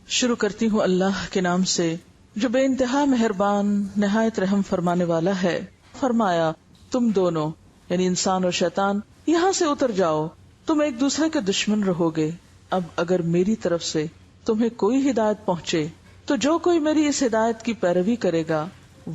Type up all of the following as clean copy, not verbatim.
شروع کرتی ہوں اللہ کے نام سے جو بے انتہا مہربان نہایت رحم فرمانے والا ہے۔ فرمایا تم دونوں یعنی انسان اور شیطان یہاں سے اتر جاؤ، تم ایک دوسرے کے دشمن رہو گے۔ اب اگر میری طرف سے تمہیں کوئی ہدایت پہنچے تو جو کوئی میری اس ہدایت کی پیروی کرے گا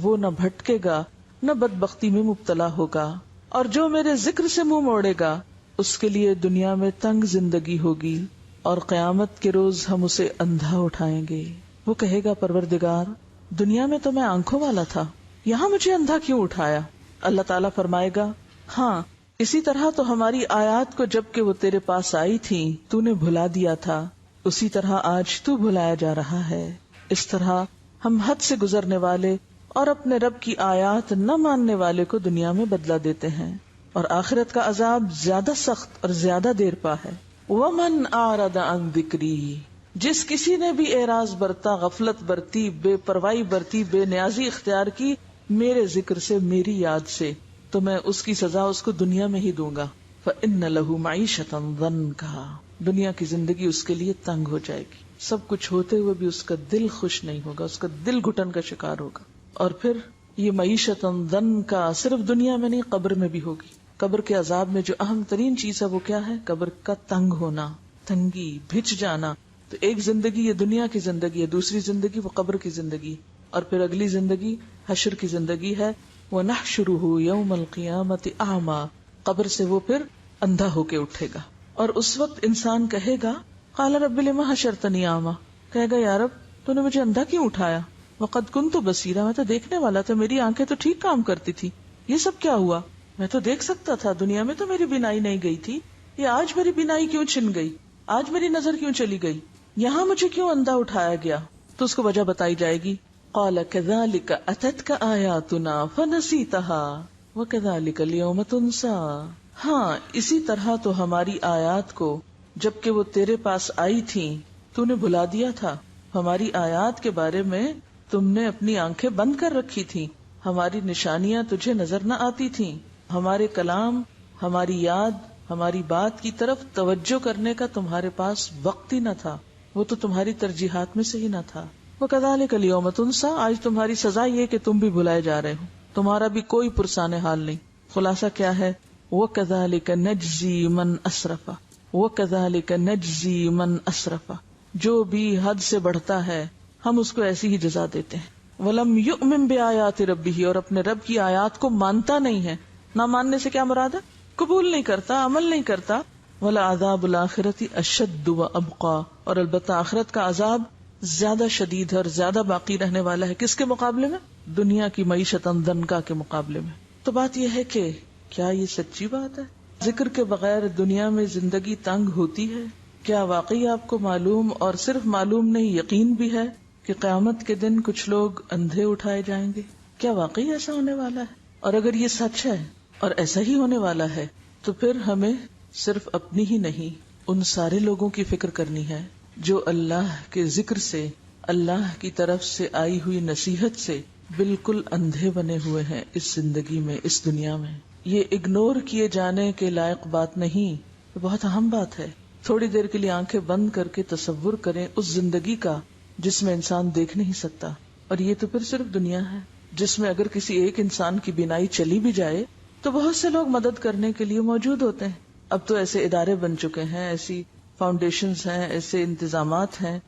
وہ نہ بھٹکے گا نہ بدبختی میں مبتلا ہوگا، اور جو میرے ذکر سے منہ موڑے گا اس کے لیے دنیا میں تنگ زندگی ہوگی اور قیامت کے روز ہم اسے اندھا اٹھائیں گے۔ وہ کہے گا پروردگار دنیا میں تو میں آنکھوں والا تھا، یہاں مجھے اندھا کیوں اٹھایا؟ اللہ تعالیٰ فرمائے گا ہاں اسی طرح تو ہماری آیات کو جب کہ وہ تیرے پاس آئی تھی تو نے بھلا دیا تھا، اسی طرح آج تو بھلایا جا رہا ہے۔ اس طرح ہم حد سے گزرنے والے اور اپنے رب کی آیات نہ ماننے والے کو دنیا میں بدلہ دیتے ہیں، اور آخرت کا عذاب زیادہ سخت اور زیادہ دیر پا ہے۔ وَمَنْ أَعْرَضَ عَنْ ذِكْرِي، جس کسی نے بھی اعراض برتا، غفلت برتی، بے پرواہی برتی، بے نیازی اختیار کی میرے ذکر سے، میری یاد سے، تو میں اس کی سزا اس کو دنیا میں ہی دوں گا۔ فَإِنَّ لَهُ مَعِيشَةً ضَنْكَا، دنیا کی زندگی اس کے لیے تنگ ہو جائے گی، سب کچھ ہوتے ہوئے بھی اس کا دل خوش نہیں ہوگا، اس کا دل گھٹن کا شکار ہوگا۔ اور پھر یہ معیشتاً ضنکا صرف دنیا میں نہیں قبر میں بھی ہوگی۔ قبر کے عذاب میں جو اہم ترین چیز ہے وہ کیا ہے؟ قبر کا تنگ ہونا، تنگی، بھچ جانا۔ تو ایک زندگی یہ دنیا کی زندگی ہے، دوسری زندگی وہ قبر کی زندگی، اور پھر اگلی زندگی حشر کی زندگی ہے۔ وَنَحْشُرُهُ يَوْمَ الْقِيَامَةِ أَعْمَى، قبر سے وہ پھر اندھا ہو کے اٹھے گا، اور اس وقت انسان کہے گا قَالَ رَبِّ لِمَ حَشَرْتَنِي أَعْمَى، کہے گا یا رب تو نے مجھے اندھا کیوں اٹھایا؟ وَقَدْ كُنْتُ بَصِيرًا، میں تو دیکھنے والا تھا، میری آنکھیں تو ٹھیک کام کرتی تھی، یہ سب کیا ہوا؟ میں تو دیکھ سکتا تھا، دنیا میں تو میری بینائی نہیں گئی تھی، یہ آج میری بینائی کیوں چھن گئی؟ آج میری نظر کیوں چلی گئی؟ یہاں مجھے کیوں اندھا اٹھایا گیا؟ تو اس کو وجہ بتائی جائے گی۔ قَالَ كَذَلِكَ أَتَتْكَ آيَاتُنَا فَنَسِيتَهَا وَكَذَلِكَ الْيَوْمَ تُنْسَى، ہاں اسی طرح تو ہماری آیات کو جب کہ وہ تیرے پاس آئی تھیں تو نے بھلا دیا تھا۔ ہماری آیات کے بارے میں تم نے اپنی آنکھیں بند کر رکھی تھی، ہماری نشانیاں تجھے نظر نہ آتی تھیں، ہمارے کلام، ہماری یاد، ہماری بات کی طرف توجہ کرنے کا تمہارے پاس وقت ہی نہ تھا، وہ تو تمہاری ترجیحات میں سے ہی نہ تھا۔ وَكَذَلِكَ الْيَوْمَ تُنْسَى، آج تمہاری سزا یہ کہ تم بھی بھلائے جا رہے ہو، تمہارا بھی کوئی پرسان حال نہیں۔ خلاصہ کیا ہے؟ وَكَذَلِكَ نَجْزِي مَنْ أَسْرَفَ، وَكَذَلِكَ نَجْزِي مَنْ أَسْرَفَ، جو بھی حد سے بڑھتا ہے ہم اس کو ایسی ہی جزا دیتے ہیں۔ وَلَمْ يُؤْمِن بِآيَاتِ رَبِّهِ، اور اپنے رب کی آیات کو مانتا نہیں ہے۔ نہ ماننے سے کیا مراد ہے؟ قبول نہیں کرتا، عمل نہیں کرتا۔ وَلَعَذَابُ الْآخِرَةِ أَشَدُّ وَأَبْقَىٰ، اور البتہ آخرت کا عذاب زیادہ شدید ہے اور زیادہ باقی رہنے والا ہے۔ کس کے مقابلے میں؟ دنیا کی معیشت ضنکا کے مقابلے میں۔ تو بات یہ ہے کہ کیا یہ سچی بات ہے؟ ذکر کے بغیر دنیا میں زندگی تنگ ہوتی ہے؟ کیا واقعی آپ کو معلوم، اور صرف معلوم نہیں یقین بھی ہے کہ قیامت کے دن کچھ لوگ اندھے اٹھائے جائیں گے؟ کیا واقعی ایسا ہونے والا ہے؟ اور اگر یہ سچ ہے اور ایسا ہی ہونے والا ہے تو پھر ہمیں صرف اپنی ہی نہیں ان سارے لوگوں کی فکر کرنی ہے جو اللہ کے ذکر سے، اللہ کی طرف سے آئی ہوئی نصیحت سے بالکل اندھے بنے ہوئے ہیں اس زندگی میں، اس دنیا میں۔ یہ اگنور کیے جانے کے لائق بات نہیں، یہ بہت اہم بات ہے۔ تھوڑی دیر کے لیے آنکھیں بند کر کے تصور کریں اس زندگی کا جس میں انسان دیکھ نہیں سکتا، اور یہ تو پھر صرف دنیا ہے جس میں اگر کسی ایک انسان کی بینائی چلی بھی جائے تو بہت سے لوگ مدد کرنے کے لیے موجود ہوتے ہیں۔ اب تو ایسے ادارے بن چکے ہیں، ایسی فاؤنڈیشنز ہیں، ایسے انتظامات ہیں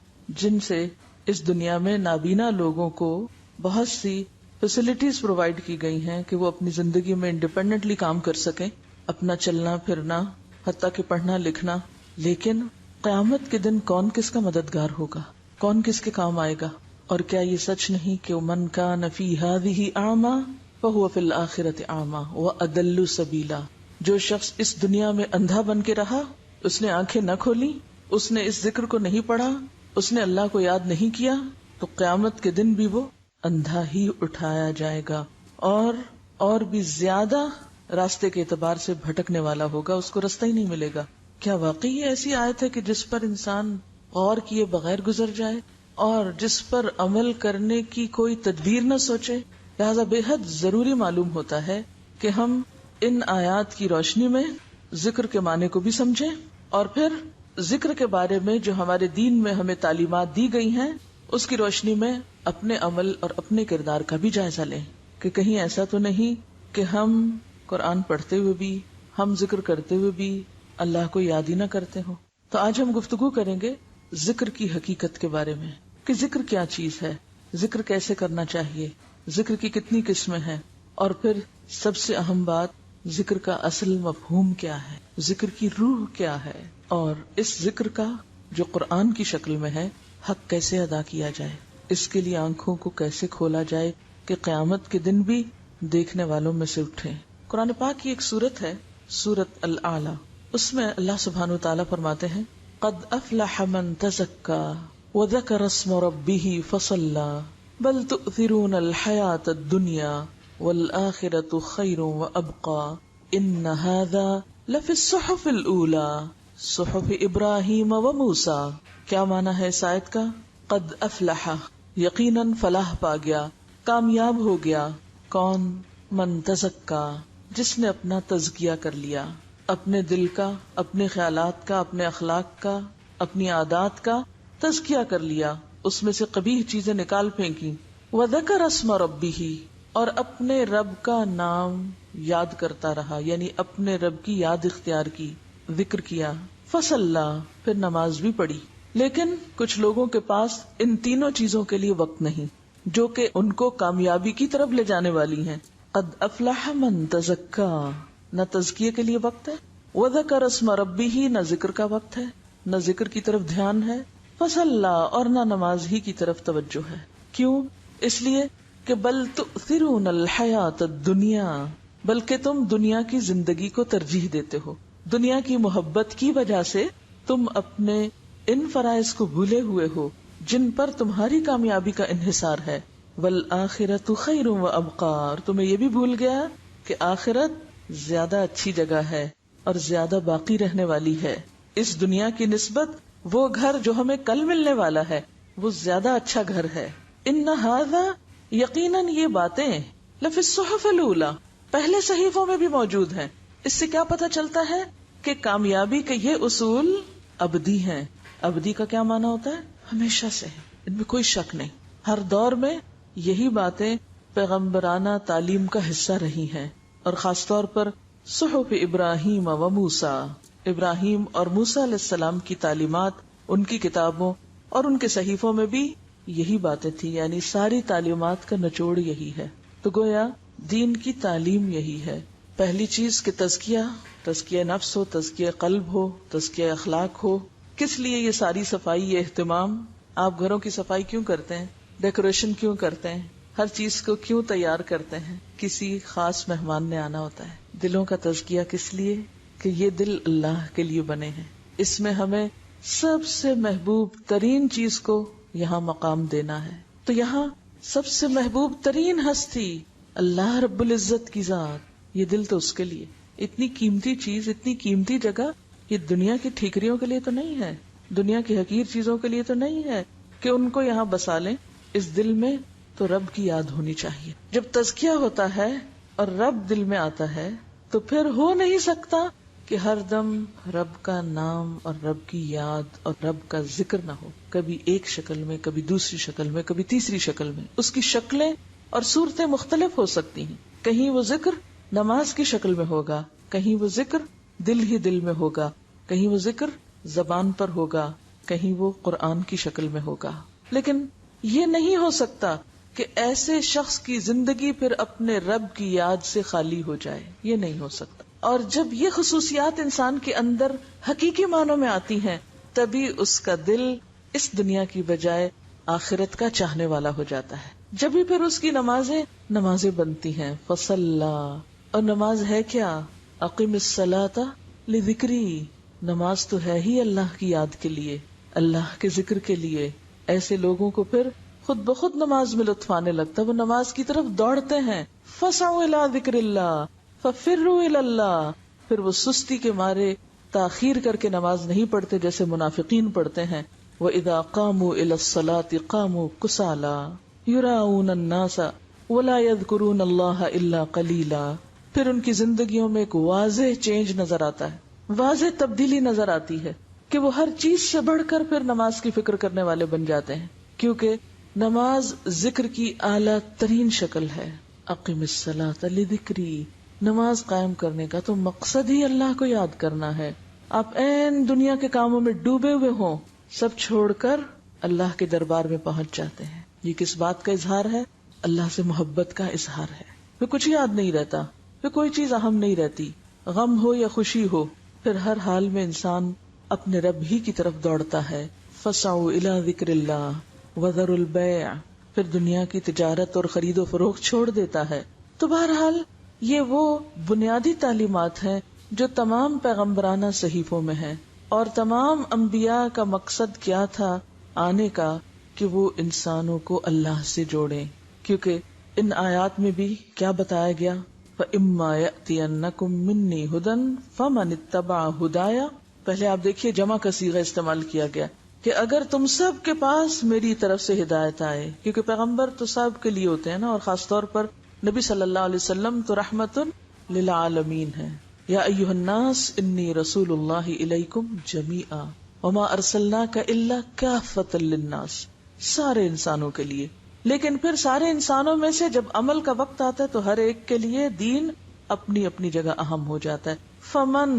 جن سے اس دنیا میں نابینا لوگوں کو بہت سی فیسلٹیز پرووائڈ کی گئی ہیں کہ وہ اپنی زندگی میں انڈیپینڈنٹلی کام کر سکیں، اپنا چلنا پھرنا، حتیٰ کہ پڑھنا لکھنا۔ لیکن قیامت کے دن کون کس کا مددگار ہوگا؟ کون کس کے کام آئے گا؟ اور کیا یہ سچ نہیں کہ من کان فی ہذہ اعمی فہو فی الآخرۃ اعمی واضل سبیلا، جو شخص اس دنیا میں اندھا بن کے رہا، اس نے آنکھیں نہ کھولی، اس نے اس ذکر کو نہیں پڑھا، اس نے اللہ کو یاد نہیں کیا، تو قیامت کے دن بھی وہ اندھا ہی اٹھایا جائے گا، اور بھی زیادہ راستے کے اعتبار سے بھٹکنے والا ہوگا، اس کو راستہ ہی نہیں ملے گا۔ کیا واقعی یہ ایسی آیت ہے کہ جس پر انسان غور کیے بغیر گزر جائے اور جس پر عمل کرنے کی کوئی تدبیر نہ سوچے؟ لہذا بے حد ضروری معلوم ہوتا ہے کہ ہم ان آیات کی روشنی میں ذکر کے معنی کو بھی سمجھیں اور پھر ذکر کے بارے میں جو ہمارے دین میں ہمیں تعلیمات دی گئی ہیں اس کی روشنی میں اپنے عمل اور اپنے کردار کا بھی جائزہ لیں کہ کہیں ایسا تو نہیں کہ ہم قرآن پڑھتے ہوئے بھی، ہم ذکر کرتے ہوئے بھی اللہ کو یاد ہی نہ کرتے ہوں۔ تو آج ہم گفتگو کریں گے ذکر کی حقیقت کے بارے میں کہ ذکر کیا چیز ہے، ذکر کیسے کرنا چاہیے، ذکر کی کتنی قسمیں ہیں، اور پھر سب سے اہم بات ذکر کا اصل مفہوم کیا ہے، ذکر کی روح کیا ہے، اور اس ذکر کا جو قرآن کی شکل میں ہے حق کیسے ادا کیا جائے، اس کے لیے آنکھوں کو کیسے کھولا جائے کہ قیامت کے دن بھی دیکھنے والوں میں سے اٹھیں۔ قرآن پاک کی ایک سورت ہے سورت الاعلی، اس میں اللہ سبحانہ وتعالی فرماتے ہیں قد افلح من تزکا وذکر اسم ربہ فصلی بل تؤثرون الحیاۃ الدنیا والآخرۃ خیر وابقى ان ھذا لفی الصحف الاولی صحف ابراہیم وموسیٰ۔ کیا معنی ہے اس آیت کا؟ قد افلح، یقیناً فلاح پا گیا، کامیاب ہو گیا، کون؟ من تزکا، جس نے اپنا تزکیہ کر لیا، اپنے دل کا، اپنے خیالات کا، اپنے اخلاق کا، اپنی عادات کا تزکیہ کر لیا، اس میں سے قبیح چیزیں نکال پھینکی۔ وذکر اسم ربہ، اور اپنے رب کا نام یاد کرتا رہا، یعنی اپنے رب کی یاد اختیار کی، ذکر کیا۔ فصلی، پھر نماز بھی پڑھی۔ لیکن کچھ لوگوں کے پاس ان تینوں چیزوں کے لیے وقت نہیں جو کہ ان کو کامیابی کی طرف لے جانے والی ہیں۔ قد افلح من تزکا، نہ تزکیے کے لیے وقت ہے، وذکر اسم ربہ، نہ ذکر کا وقت ہے، نہ ذکر کی طرف دھیان ہے، فصلی، اور نہ نماز ہی کی طرف توجہ ہے۔ کیوں؟ اس لیے کہ بل تؤثرون الحیات الدنیا، بلکہ تم دنیا کی زندگی کو ترجیح دیتے ہو، دنیا کی محبت کی وجہ سے تم اپنے ان فرائض کو بھولے ہوئے ہو جن پر تمہاری کامیابی کا انحصار ہے۔ والآخرۃ خیر وابقی، اور تمہیں یہ بھی بھول گیا کہ آخرت زیادہ اچھی جگہ ہے اور زیادہ باقی رہنے والی ہے، اس دنیا کی نسبت وہ گھر جو ہمیں کل ملنے والا ہے وہ زیادہ اچھا گھر ہے۔ ان ھذا، یقیناً یہ باتیں، لفی الصحف الاولی، پہلے صحیفوں میں بھی موجود ہیں۔ اس سے کیا پتہ چلتا ہے کہ کامیابی کے یہ اصول ابدی ہیں۔ ابدی کا کیا معنی ہوتا ہے؟ ہمیشہ سے، ان میں کوئی شک نہیں۔ ہر دور میں یہی باتیں پیغمبرانہ تعلیم کا حصہ رہی ہیں، اور خاص طور پر صحف ابراہیم و موسیٰ، ابراہیم اور موسیٰ علیہ السلام کی تعلیمات، ان کی کتابوں اور ان کے صحیفوں میں بھی یہی باتیں تھی، یعنی ساری تعلیمات کا نچوڑ یہی ہے۔ تو گویا دین کی تعلیم یہی ہے۔ پہلی چیز کہ تزکیہ نفس ہو، تزکیہ قلب ہو، تزکیہ اخلاق ہو۔ کس لیے یہ ساری صفائی، یہ اہتمام؟ آپ گھروں کی صفائی کیوں کرتے ہیں؟ ڈیکوریشن کیوں کرتے ہیں؟ ہر چیز کو کیوں تیار کرتے ہیں؟ کسی خاص مہمان نے آنا ہوتا ہے۔ دلوں کا تزکیہ کس لیے؟ کہ یہ دل اللہ کے لیے بنے ہیں، اس میں ہمیں سب سے محبوب ترین چیز کو یہاں مقام دینا ہے۔ تو یہاں سب سے محبوب ترین ہستی اللہ رب العزت کی ذات، یہ دل تو اس کے لیے۔ اتنی قیمتی چیز، اتنی قیمتی جگہ، یہ دنیا کی ٹھیکریوں کے لیے تو نہیں ہے، دنیا کی حقیر چیزوں کے لیے تو نہیں ہے کہ ان کو یہاں بسا لیں۔ اس دل میں تو رب کی یاد ہونی چاہیے۔ جب تزکیہ ہوتا ہے اور رب دل میں آتا ہے تو پھر ہو نہیں سکتا کہ ہر دم رب کا نام اور رب کی یاد اور رب کا ذکر نہ ہو، کبھی ایک شکل میں، کبھی دوسری شکل میں، کبھی تیسری شکل میں۔ اس کی شکلیں اور صورتیں مختلف ہو سکتی ہیں، کہیں وہ ذکر نماز کی شکل میں ہوگا، کہیں وہ ذکر دل ہی دل میں ہوگا، کہیں وہ ذکر زبان پر ہوگا، کہیں وہ قرآن کی شکل میں ہوگا۔ لیکن یہ نہیں ہو سکتا کہ ایسے شخص کی زندگی پھر اپنے رب کی یاد سے خالی ہو جائے، یہ نہیں ہو سکتا۔ اور جب یہ خصوصیات انسان کے اندر حقیقی معنوں میں آتی ہیں تبھی اس کا دل اس دنیا کی بجائے آخرت کا چاہنے والا ہو جاتا ہے، جبھی پھر اس کی نمازیں بنتی ہیں۔ فصلی، اور نماز ہے کیا؟ اقم الصلاۃ لذکری، نماز تو ہے ہی اللہ کی یاد کے لیے، اللہ کے ذکر کے لیے۔ ایسے لوگوں کو پھر خود بخود نماز میں لطف آنے لگتا ہے، وہ نماز کی طرف دوڑتے ہیں۔ فسعوا الی ذکر اللہ ففروا الی اللہ، پھر وہ سستی کے مارے تاخیر کر کے نماز نہیں پڑھتے جیسے منافقین پڑھتے ہیں۔ وَإِذَا قَامُوا إِلَى الصَّلَاةِ قَامُوا كُسَالَىٰ يُرَاءُونَ النَّاسَ وَلَا يَذْكُرُونَ اللَّهَ إِلَّا قَلِيلًا، پھر ان کی زندگیوں میں ایک واضح چینج نظر آتا ہے، واضح تبدیلی نظر آتی ہے کہ وہ ہر چیز سے بڑھ کر پھر نماز کی فکر کرنے والے بن جاتے ہیں، کیونکہ نماز ذکر کی اعلیٰ ترین شکل ہے. اقم الصلاۃ لذکری، نماز قائم کرنے کا تو مقصد ہی اللہ کو یاد کرنا ہے. آپ این دنیا کے کاموں میں ڈوبے ہوئے ہوں، سب چھوڑ کر اللہ کے دربار میں پہنچ جاتے ہیں. یہ کس بات کا اظہار ہے؟ اللہ سے محبت کا اظہار ہے. پھر کچھ یاد نہیں رہتا، پھر کوئی چیز اہم نہیں رہتی، غم ہو یا خوشی ہو، پھر ہر حال میں انسان اپنے رب ہی کی طرف دوڑتا ہے. فسعوا الی ذکر اللہ وذروا البیع، پھر دنیا کی تجارت اور خرید و فروخت چھوڑ دیتا ہے. تو بہرحال یہ وہ بنیادی تعلیمات ہیں جو تمام پیغمبرانہ صحیفوں میں ہیں، اور تمام انبیاء کا مقصد کیا تھا آنے کا، کہ وہ انسانوں کو اللہ سے جوڑیں. کیونکہ ان آیات میں بھی کیا بتایا گیا؟ فَإِمَّا يَأْتِيَنَّكُم مِّنِّي هُدًى فَمَنِ اتَّبَعَ هُدَايَ. پہلے آپ دیکھیے جمع کا صیغہ استعمال کیا گیا کہ اگر تم سب کے پاس میری طرف سے ہدایت آئے، کیونکہ پیغمبر تو سب کے لیے ہوتے ہیں نا، اور خاص طور پر نبی صلی اللہ علیہ وسلم تو رحمت للعالمین ہے. یا ایھا الناس انی رسول اللہ الیکم جمیعا وما ارسلناک الا کافۃ للناس، سارے انسانوں کے لیے. لیکن پھر سارے انسانوں میں سے جب عمل کا وقت آتا ہے تو ہر ایک کے لیے دین اپنی اپنی جگہ اہم ہو جاتا ہے. فمن،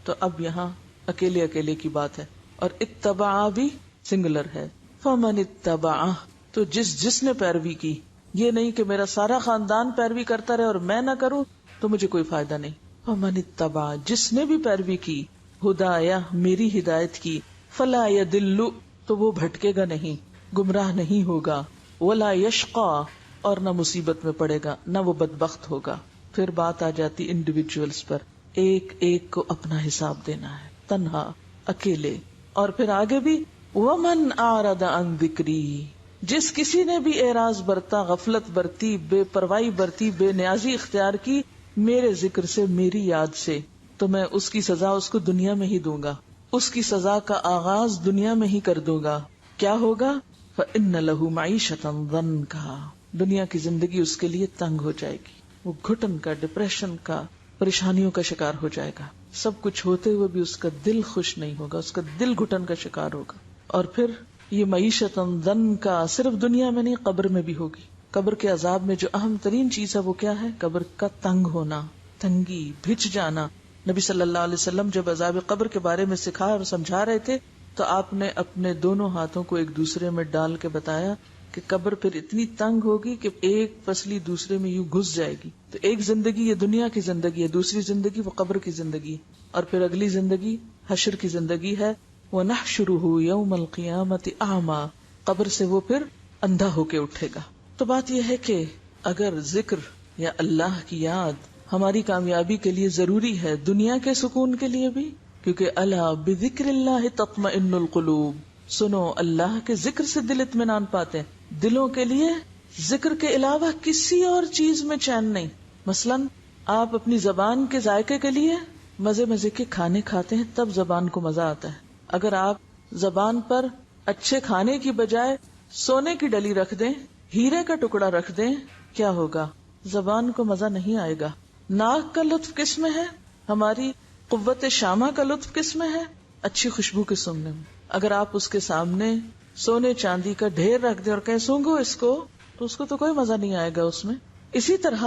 تو اب یہاں اکیلے اکیلے کی بات ہے، اور اتبع بھی سنگولر ہے. فمن اتبع، تو جس نے پیروی کی. یہ نہیں کہ میرا سارا خاندان پیروی کرتا رہے اور میں نہ کروں تو مجھے کوئی فائدہ نہیں. فمن اتبع، جس نے بھی پیروی کی، ہدایا، میری ہدایت کی، فلا یضل، تو وہ بھٹکے گا نہیں، گمراہ نہیں ہوگا، ولا یشقا، اور نہ مصیبت میں پڑے گا، نہ وہ بدبخت ہوگا. پھر بات آ جاتی انڈیویجولز پر، ایک ایک کو اپنا حساب دینا ہے، تنہا، اکیلے. اور پھر آگے بھی ومن اعرض عن ذکری، جس کسی نے بھی اعراض برتا، غفلت برتی، بے پرواہی برتی، بے نیازی اختیار کی میرے ذکر سے، میری یاد سے، تو میں اس کی سزا اس کو دنیا میں ہی دوں گا. اس کی سزا کا آغاز دنیا میں ہی کر دوں گا. کیا ہوگا؟ فإن له معیشۃ ضنکا، دنیا کی زندگی اس کے لیے تنگ ہو جائے گی، وہ گھٹن کا، ڈپریشن کا، پریشانیوں کا شکار ہو جائے گا. سب کچھ ہوتے ہوئے بھی اس کا دل خوش نہیں ہوگا، اس کا دل گھٹن کا شکار ہوگا. اور پھر یہ معیشت ضنکا صرف دنیا میں نہیں، قبر میں بھی ہوگی. قبر کے عذاب میں جو اہم ترین چیز ہے وہ کیا ہے؟ قبر کا تنگ ہونا، تنگی، بھچ جانا. نبی صلی اللہ علیہ وسلم جب عذاب قبر کے بارے میں سکھا اور سمجھا رہے تھے تو آپ نے اپنے دونوں ہاتھوں کو ایک دوسرے میں ڈال کے بتایا کہ قبر پھر اتنی تنگ ہوگی کہ ایک پسلی دوسرے میں یوں گھس جائے گی. تو ایک زندگی یہ دنیا کی زندگی ہے، دوسری زندگی وہ قبر کی زندگی، اور پھر اگلی زندگی حشر کی زندگی ہے. وَنَحْشُرُهُ يَوْمَ الْقِيَامَةِ أَعْمَى، قبر سے وہ پھر اندھا ہو کے اٹھے گا. تو بات یہ ہے کہ اگر ذکر یا اللہ کی یاد ہماری کامیابی کے لیے ضروری ہے، دنیا کے سکون کے لیے بھی، کیونکہ الا بذکر اللہ تطمئن القلوب، سنو اللہ کے ذکر سے دل اطمینان پاتے ہیں. دلوں کے لیے ذکر کے علاوہ کسی اور چیز میں چین نہیں. مثلا آپ اپنی زبان کے ذائقے کے لیے مزے مزے کے کھانے کھاتے ہیں، تب زبان کو مزہ آتا ہے. اگر آپ زبان پر اچھے کھانے کی بجائے سونے کی ڈلی رکھ دیں، ہیرے کا ٹکڑا رکھ دیں، کیا ہوگا؟ زبان کو مزہ نہیں آئے گا. ناک کا لطف کس میں ہے؟ ہماری قوت شامہ کا لطف کس میں ہے؟ اچھی خوشبو کے سونگنے میں. اگر آپ اس کے سامنے سونے چاندی کا ڈھیر رکھ دیں اور کہیں سونگو اس کو، تو اس کو تو کوئی مزہ نہیں آئے گا اس میں. اسی طرح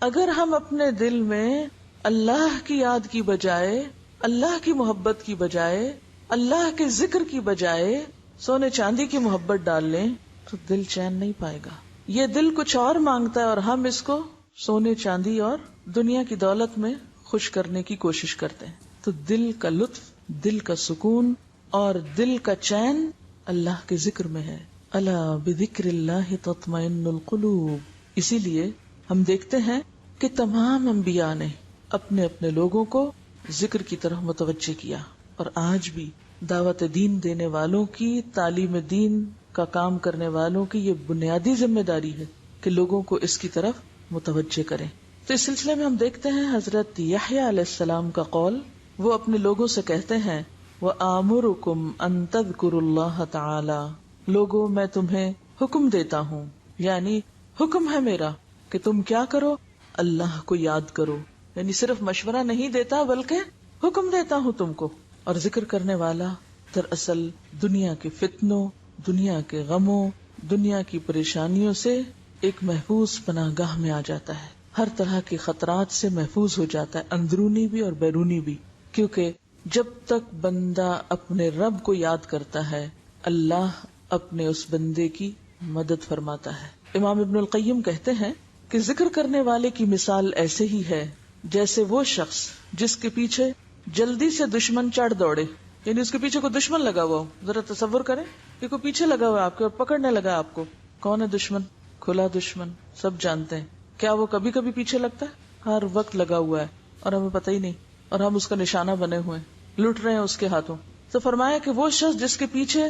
اگر ہم اپنے دل میں اللہ کی یاد کی بجائے، اللہ کی محبت کی بجائے، اللہ کے ذکر کی بجائے سونے چاندی کی محبت ڈال لیں تو دل چین نہیں پائے گا. یہ دل کچھ اور مانگتا ہے اور ہم اس کو سونے چاندی اور دنیا کی دولت میں خوش کرنے کی کوشش کرتے ہیں. تو دل کا لطف، دل کا سکون اور دل کا چین اللہ کے ذکر میں ہے. الا بذکر اللہ تطمئن القلوب. اسی لیے ہم دیکھتے ہیں کہ تمام انبیاء نے اپنے اپنے لوگوں کو ذکر کی طرف متوجہ کیا، اور آج بھی دعوت دین دینے والوں کی، تعلیم دین کا کام کرنے والوں کی یہ بنیادی ذمہ داری ہے کہ لوگوں کو اس کی طرف متوجہ کریں. تو اس سلسلے میں ہم دیکھتے ہیں حضرت یحییٰ علیہ السلام کا قول. وہ اپنے لوگوں سے کہتے ہیں وَآمُرُكُمْ أَن تَذْكُرُوا اللَّهَ تَعَالَى، لوگوں میں تمہیں حکم دیتا ہوں، یعنی حکم ہے میرا کہ تم کیا کرو؟ اللہ کو یاد کرو. یعنی صرف مشورہ نہیں دیتا بلکہ حکم دیتا ہوں تم کو اور ذکر کرنے والا دراصل دنیا کے فتنوں، دنیا کے غموں، دنیا کی پریشانیوں سے ایک محفوظ پناہ گاہ میں آ جاتا ہے، ہر طرح کے خطرات سے محفوظ ہو جاتا ہے، اندرونی بھی اور بیرونی بھی، کیونکہ جب تک بندہ اپنے رب کو یاد کرتا ہے اللہ اپنے اس بندے کی مدد فرماتا ہے۔ امام ابن القیم کہتے ہیں کہ ذکر کرنے والے کی مثال ایسے ہی ہے جیسے وہ شخص جس کے پیچھے جلدی سے دشمن چڑھ دوڑے، یعنی اس کے پیچھے کوئی دشمن لگا ہوا ہو۔ ذرا تصور کریں کہ کوئی پیچھے لگا ہوا ہے آپ کے اور پکڑنے لگا آپ کو۔ کون ہے دشمن؟ کھلا دشمن، سب جانتے ہیں۔ کیا وہ کبھی کبھی پیچھے لگتا ہے؟ ہر وقت لگا ہوا ہے اور ہمیں پتہ ہی نہیں، اور ہم اس کا نشانہ بنے ہوئے ہیں، لٹ رہے ہیں اس کے ہاتھوں۔ تو فرمایا کہ وہ شخص جس کے پیچھے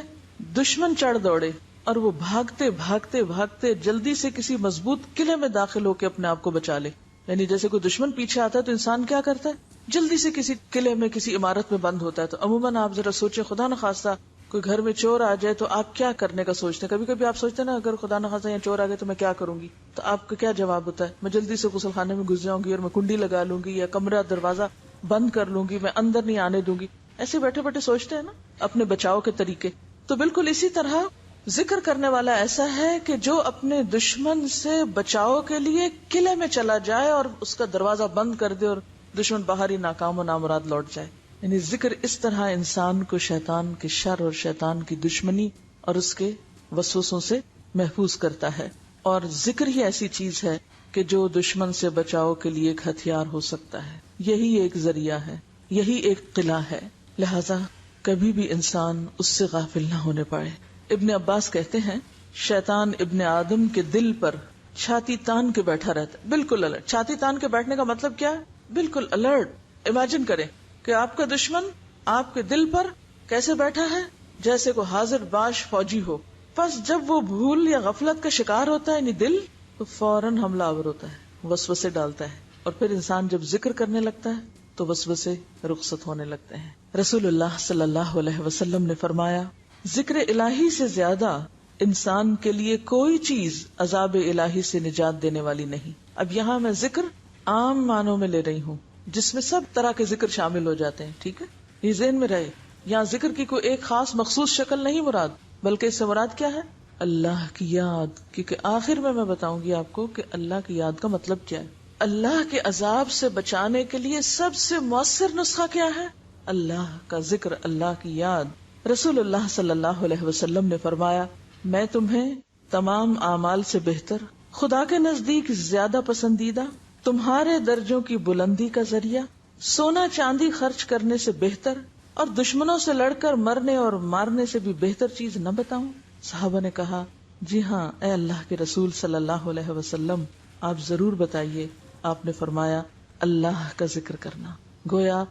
دشمن چڑھ دوڑے اور وہ بھاگتے بھاگتے بھاگتے جلدی سے کسی مضبوط قلعے میں داخل ہو کے اپنے آپ کو بچا لے، یعنی جیسے کوئی دشمن پیچھے آتا ہے تو انسان کیا کرتا ہے؟ جلدی سے کسی قلعے میں، کسی عمارت میں بند ہوتا ہے۔ تو عموماً آپ ذرا سوچیں، خدا نخواستہ کوئی گھر میں چور آ جائے تو آپ کیا کرنے کا سوچتے ہیں؟ کبھی کبھی آپ سوچتے ہیں نا، اگر خدا نخواستہ یا چور آ گئے تو میں کیا کروں گی؟ تو آپ کا کیا جواب ہوتا ہے؟ میں جلدی سے غسل خانے میں گھس جاؤں گی اور میں کنڈی لگا لوں گی، یا کمرہ دروازہ بند کر لوں گی، میں اندر نہیں آنے دوں گی۔ ایسے بیٹھے بیٹھے سوچتے ہیں نا اپنے بچاؤ کے طریقے۔ تو بالکل اسی طرح ذکر کرنے والا ایسا ہے کہ جو اپنے دشمن سے بچاؤ کے لیے قلعے میں چلا جائے اور اس کا دروازہ بند کر دے اور دشمن باہر ہی ناکام و نامراد لوٹ جائے۔ یعنی ذکر اس طرح انسان کو شیطان کے شر اور شیطان کی دشمنی اور اس کے وسوسوں سے محفوظ کرتا ہے، اور ذکر ہی ایسی چیز ہے کہ جو دشمن سے بچاؤ کے لیے ایک ہتھیار ہو سکتا ہے، یہی ایک ذریعہ ہے، یہی ایک قلعہ ہے، لہذا کبھی بھی انسان اس سے غافل نہ ہونے پائے۔ ابن عباس کہتے ہیں شیطان ابن آدم کے دل پر چھاتی تان کے بیٹھا رہتا ہے، بالکل الرٹ۔ چھاتی تان کے بیٹھنے کا مطلب کیا ہے؟ بالکل الرٹ۔ امیجن کریں کہ آپ کا دشمن آپ کے دل پر کیسے بیٹھا ہے، جیسے کوئی حاضر باش فوجی ہو۔ پس جب وہ بھول یا غفلت کا شکار ہوتا ہے یعنی دل، تو فوراً حملہ آور ہوتا ہے، وسوسے ڈالتا ہے، اور پھر انسان جب ذکر کرنے لگتا ہے تو وسوسے رخصت ہونے لگتے ہیں۔ رسول اللہ صلی اللہ علیہ وسلم نے فرمایا، ذکر الہی سے زیادہ انسان کے لیے کوئی چیز عذاب الہی سے نجات دینے والی نہیں۔ اب یہاں میں ذکر عام معنوں میں لے رہی ہوں جس میں سب طرح کے ذکر شامل ہو جاتے ہیں، ٹھیک ہے، یہ ذہن میں رہے۔ یہاں ذکر کی کوئی ایک خاص مخصوص شکل نہیں مراد، بلکہ اس سے مراد کیا ہے؟ اللہ کی یاد، کیونکہ آخر میں بتاؤں گی آپ کو کہ اللہ کی یاد کا مطلب کیا ہے۔ اللہ کے عذاب سے بچانے کے لیے سب سے مؤثر نسخہ کیا ہے؟ اللہ کا ذکر، اللہ کی یاد۔ رسول اللہ صلی اللہ علیہ وسلم نے فرمایا، میں تمہیں تمام اعمال سے بہتر، خدا کے نزدیک زیادہ پسندیدہ، تمہارے درجوں کی بلندی کا ذریعہ، سونا چاندی خرچ کرنے سے بہتر اور دشمنوں سے لڑ کر مرنے اور مارنے سے بھی بہتر چیز نہ بتاؤں؟ صحابہ نے کہا، جی ہاں اے اللہ کے رسول صلی اللہ علیہ وسلم، آپ ضرور بتائیے۔ آپ نے فرمایا، اللہ کا ذکر کرنا۔ گویا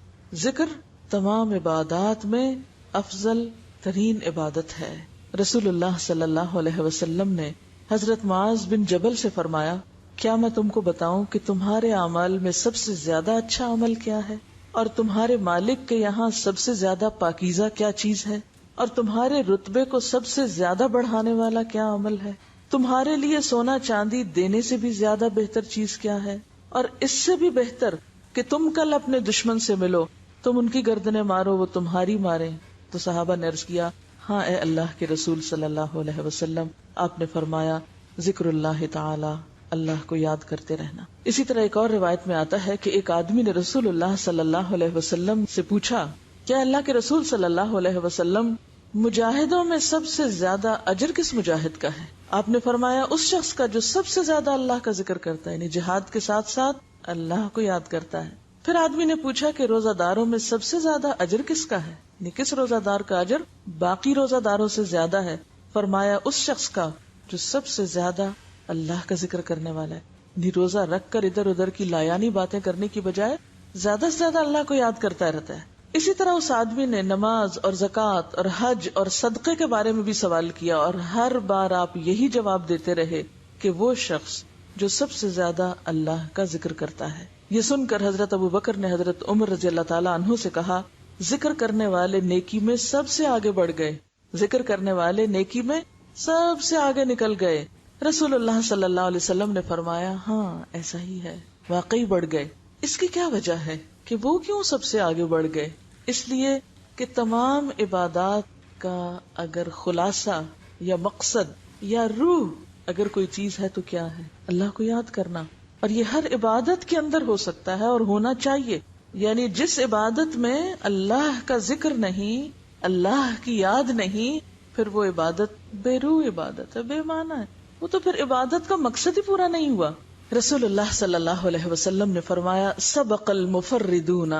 ذکر تمام عبادات میں افضل ترین عبادت ہے۔ رسول اللہ صلی اللہ علیہ وسلم نے حضرت معاذ بن جبل سے فرمایا، کیا میں تم کو بتاؤں کہ تمہارے اعمال میں سب سے زیادہ اچھا عمل کیا ہے، اور تمہارے مالک کے یہاں سب سے زیادہ پاکیزہ کیا چیز ہے، اور تمہارے رتبے کو سب سے زیادہ بڑھانے والا کیا عمل ہے؟ تمہارے لیے سونا چاندی دینے سے بھی زیادہ بہتر چیز کیا ہے، اور اس سے بھی بہتر کہ تم کل اپنے دشمن سے ملو، تم ان کی گردنیں مارو وہ تمہاری مارے؟ تو صحابہ نے عرض کیا، ہاں اے اللہ کے رسول صلی اللہ علیہ وسلم۔ آپ نے فرمایا، ذکر اللہ تعالی، اللہ کو یاد کرتے رہنا۔ اسی طرح ایک اور روایت میں آتا ہے کہ ایک آدمی نے رسول اللہ صلی اللہ علیہ وسلم سے پوچھا، کیا اللہ کے رسول صلی اللہ علیہ وسلم، مجاہدوں میں سب سے زیادہ اجر کس مجاہد کا ہے؟ آپ نے فرمایا، اس شخص کا جو سب سے زیادہ اللہ کا ذکر کرتا ہے، یعنی جہاد کے ساتھ ساتھ اللہ کو یاد کرتا ہے۔ پھر آدمی نے پوچھا کہ روزہ داروں میں سب سے زیادہ اجر کس کا ہے، یعنی کس روزہ دار کا اجر باقی روزہ داروں سے زیادہ ہے؟ فرمایا، اس شخص کا جو سب سے زیادہ اللہ کا ذکر کرنے والا ہے، یعنی روزہ رکھ کر ادھر ادھر کی لایانی باتیں کرنے کی بجائے زیادہ سے زیادہ اللہ کو یاد کرتا رہتا ہے۔ اسی طرح اس آدمی نے نماز اور زکوٰۃ اور حج اور صدقے کے بارے میں بھی سوال کیا، اور ہر بار آپ یہی جواب دیتے رہے کہ وہ شخص جو سب سے زیادہ اللہ کا ذکر کرتا ہے۔ یہ سن کر حضرت ابو بکر نے حضرت عمر رضی اللہ تعالیٰ عنہ سے کہا، ذکر کرنے والے نیکی میں سب سے آگے بڑھ گئے، ذکر کرنے والے نیکی میں سب سے آگے نکل گئے۔ رسول اللہ صلی اللہ علیہ وسلم نے فرمایا، ہاں ایسا ہی ہے، واقعی بڑھ گئے۔ اس کی کیا وجہ ہے کہ وہ کیوں سب سے آگے بڑھ گئے؟ اس لیے کہ تمام عبادات کا اگر خلاصہ یا مقصد یا روح اگر کوئی چیز ہے تو کیا ہے؟ اللہ کو یاد کرنا. اور یہ ہر عبادت کے اندر ہو سکتا ہے اور ہونا چاہیے. یعنی جس عبادت میں اللہ کا ذکر نہیں، اللہ کی یاد نہیں، پھر وہ عبادت بے روح عبادت ہے، بے معنی ہے. وہ تو پھر عبادت کا مقصد ہی پورا نہیں ہوا. رسول اللہ صلی اللہ علیہ وسلم نے فرمایا سبق المفردون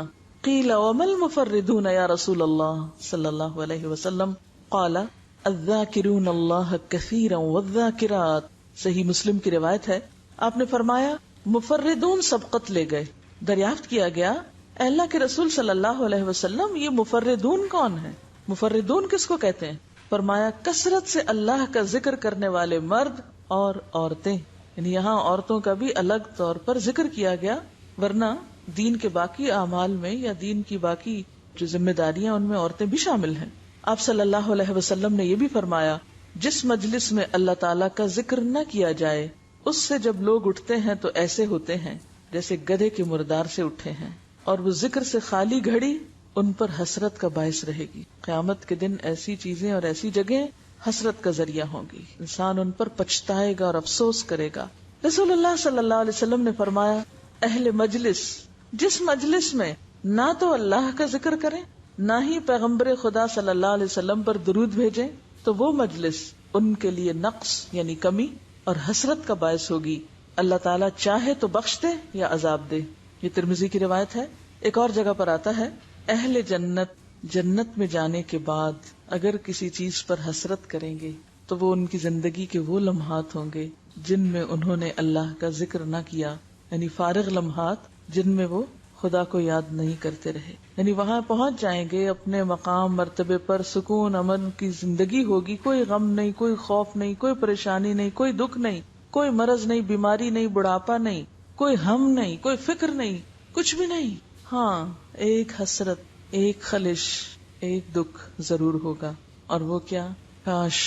قیل وما المفردون یا رسول اللہ صلی اللہ علیہ وسلم قال الذاکرون اللہ کثیرا والذاکرات. صحیح مسلم کی روایت ہے، آپ نے فرمایا مفردون سبقت لے گئے. دریافت کیا گیا اے اللہ کے رسول صلی اللہ علیہ وسلم یہ مفردون کون ہیں؟ مفردون کس کو کہتے ہیں؟ فرمایا کثرت سے اللہ کا ذکر کرنے والے مرد اور عورتیں. یعنی یہاں عورتوں کا بھی الگ طور پر ذکر کیا گیا، ورنہ دین کے باقی اعمال میں یا دین کی باقی جو ذمہ داریاں ان میں عورتیں بھی شامل ہیں. آپ صلی اللہ علیہ وسلم نے یہ بھی فرمایا جس مجلس میں اللہ تعالیٰ کا ذکر نہ کیا جائے اس سے جب لوگ اٹھتے ہیں تو ایسے ہوتے ہیں جیسے گدھے کے مردار سے اٹھے ہیں، اور وہ ذکر سے خالی گھڑی ان پر حسرت کا باعث رہے گی. قیامت کے دن ایسی چیزیں اور ایسی جگہیں حسرت کا ذریعہ ہوں گی، انسان ان پر پچھتائے گا اور افسوس کرے گا. رسول اللہ صلی اللہ علیہ وسلم نے فرمایا اہل مجلس جس مجلس میں نہ تو اللہ کا ذکر کریں نہ ہی پیغمبر خدا صلی اللہ علیہ وسلم پر درود بھیجیں تو وہ مجلس ان کے لیے نقص یعنی کمی اور حسرت کا باعث ہوگی. اللہ تعالیٰ چاہے تو بخش دے یا عذاب دے. یہ ترمذی کی روایت ہے. ایک اور جگہ پر آتا ہے اہل جنت جنت میں جانے کے بعد اگر کسی چیز پر حسرت کریں گے تو وہ ان کی زندگی کے وہ لمحات ہوں گے جن میں انہوں نے اللہ کا ذکر نہ کیا، یعنی فارغ لمحات جن میں وہ خدا کو یاد نہیں کرتے رہے. یعنی وہاں پہنچ جائیں گے اپنے مقام مرتبے پر، سکون امن کی زندگی ہوگی، کوئی غم نہیں، کوئی خوف نہیں، کوئی پریشانی نہیں، کوئی دکھ نہیں، کوئی مرض نہیں، بیماری نہیں، بڑھاپا نہیں، کوئی ہم نہیں، کوئی فکر نہیں، کچھ بھی نہیں. ہاں ایک حسرت، ایک خلش، ایک دکھ ضرور ہوگا، اور وہ کیا؟ کاش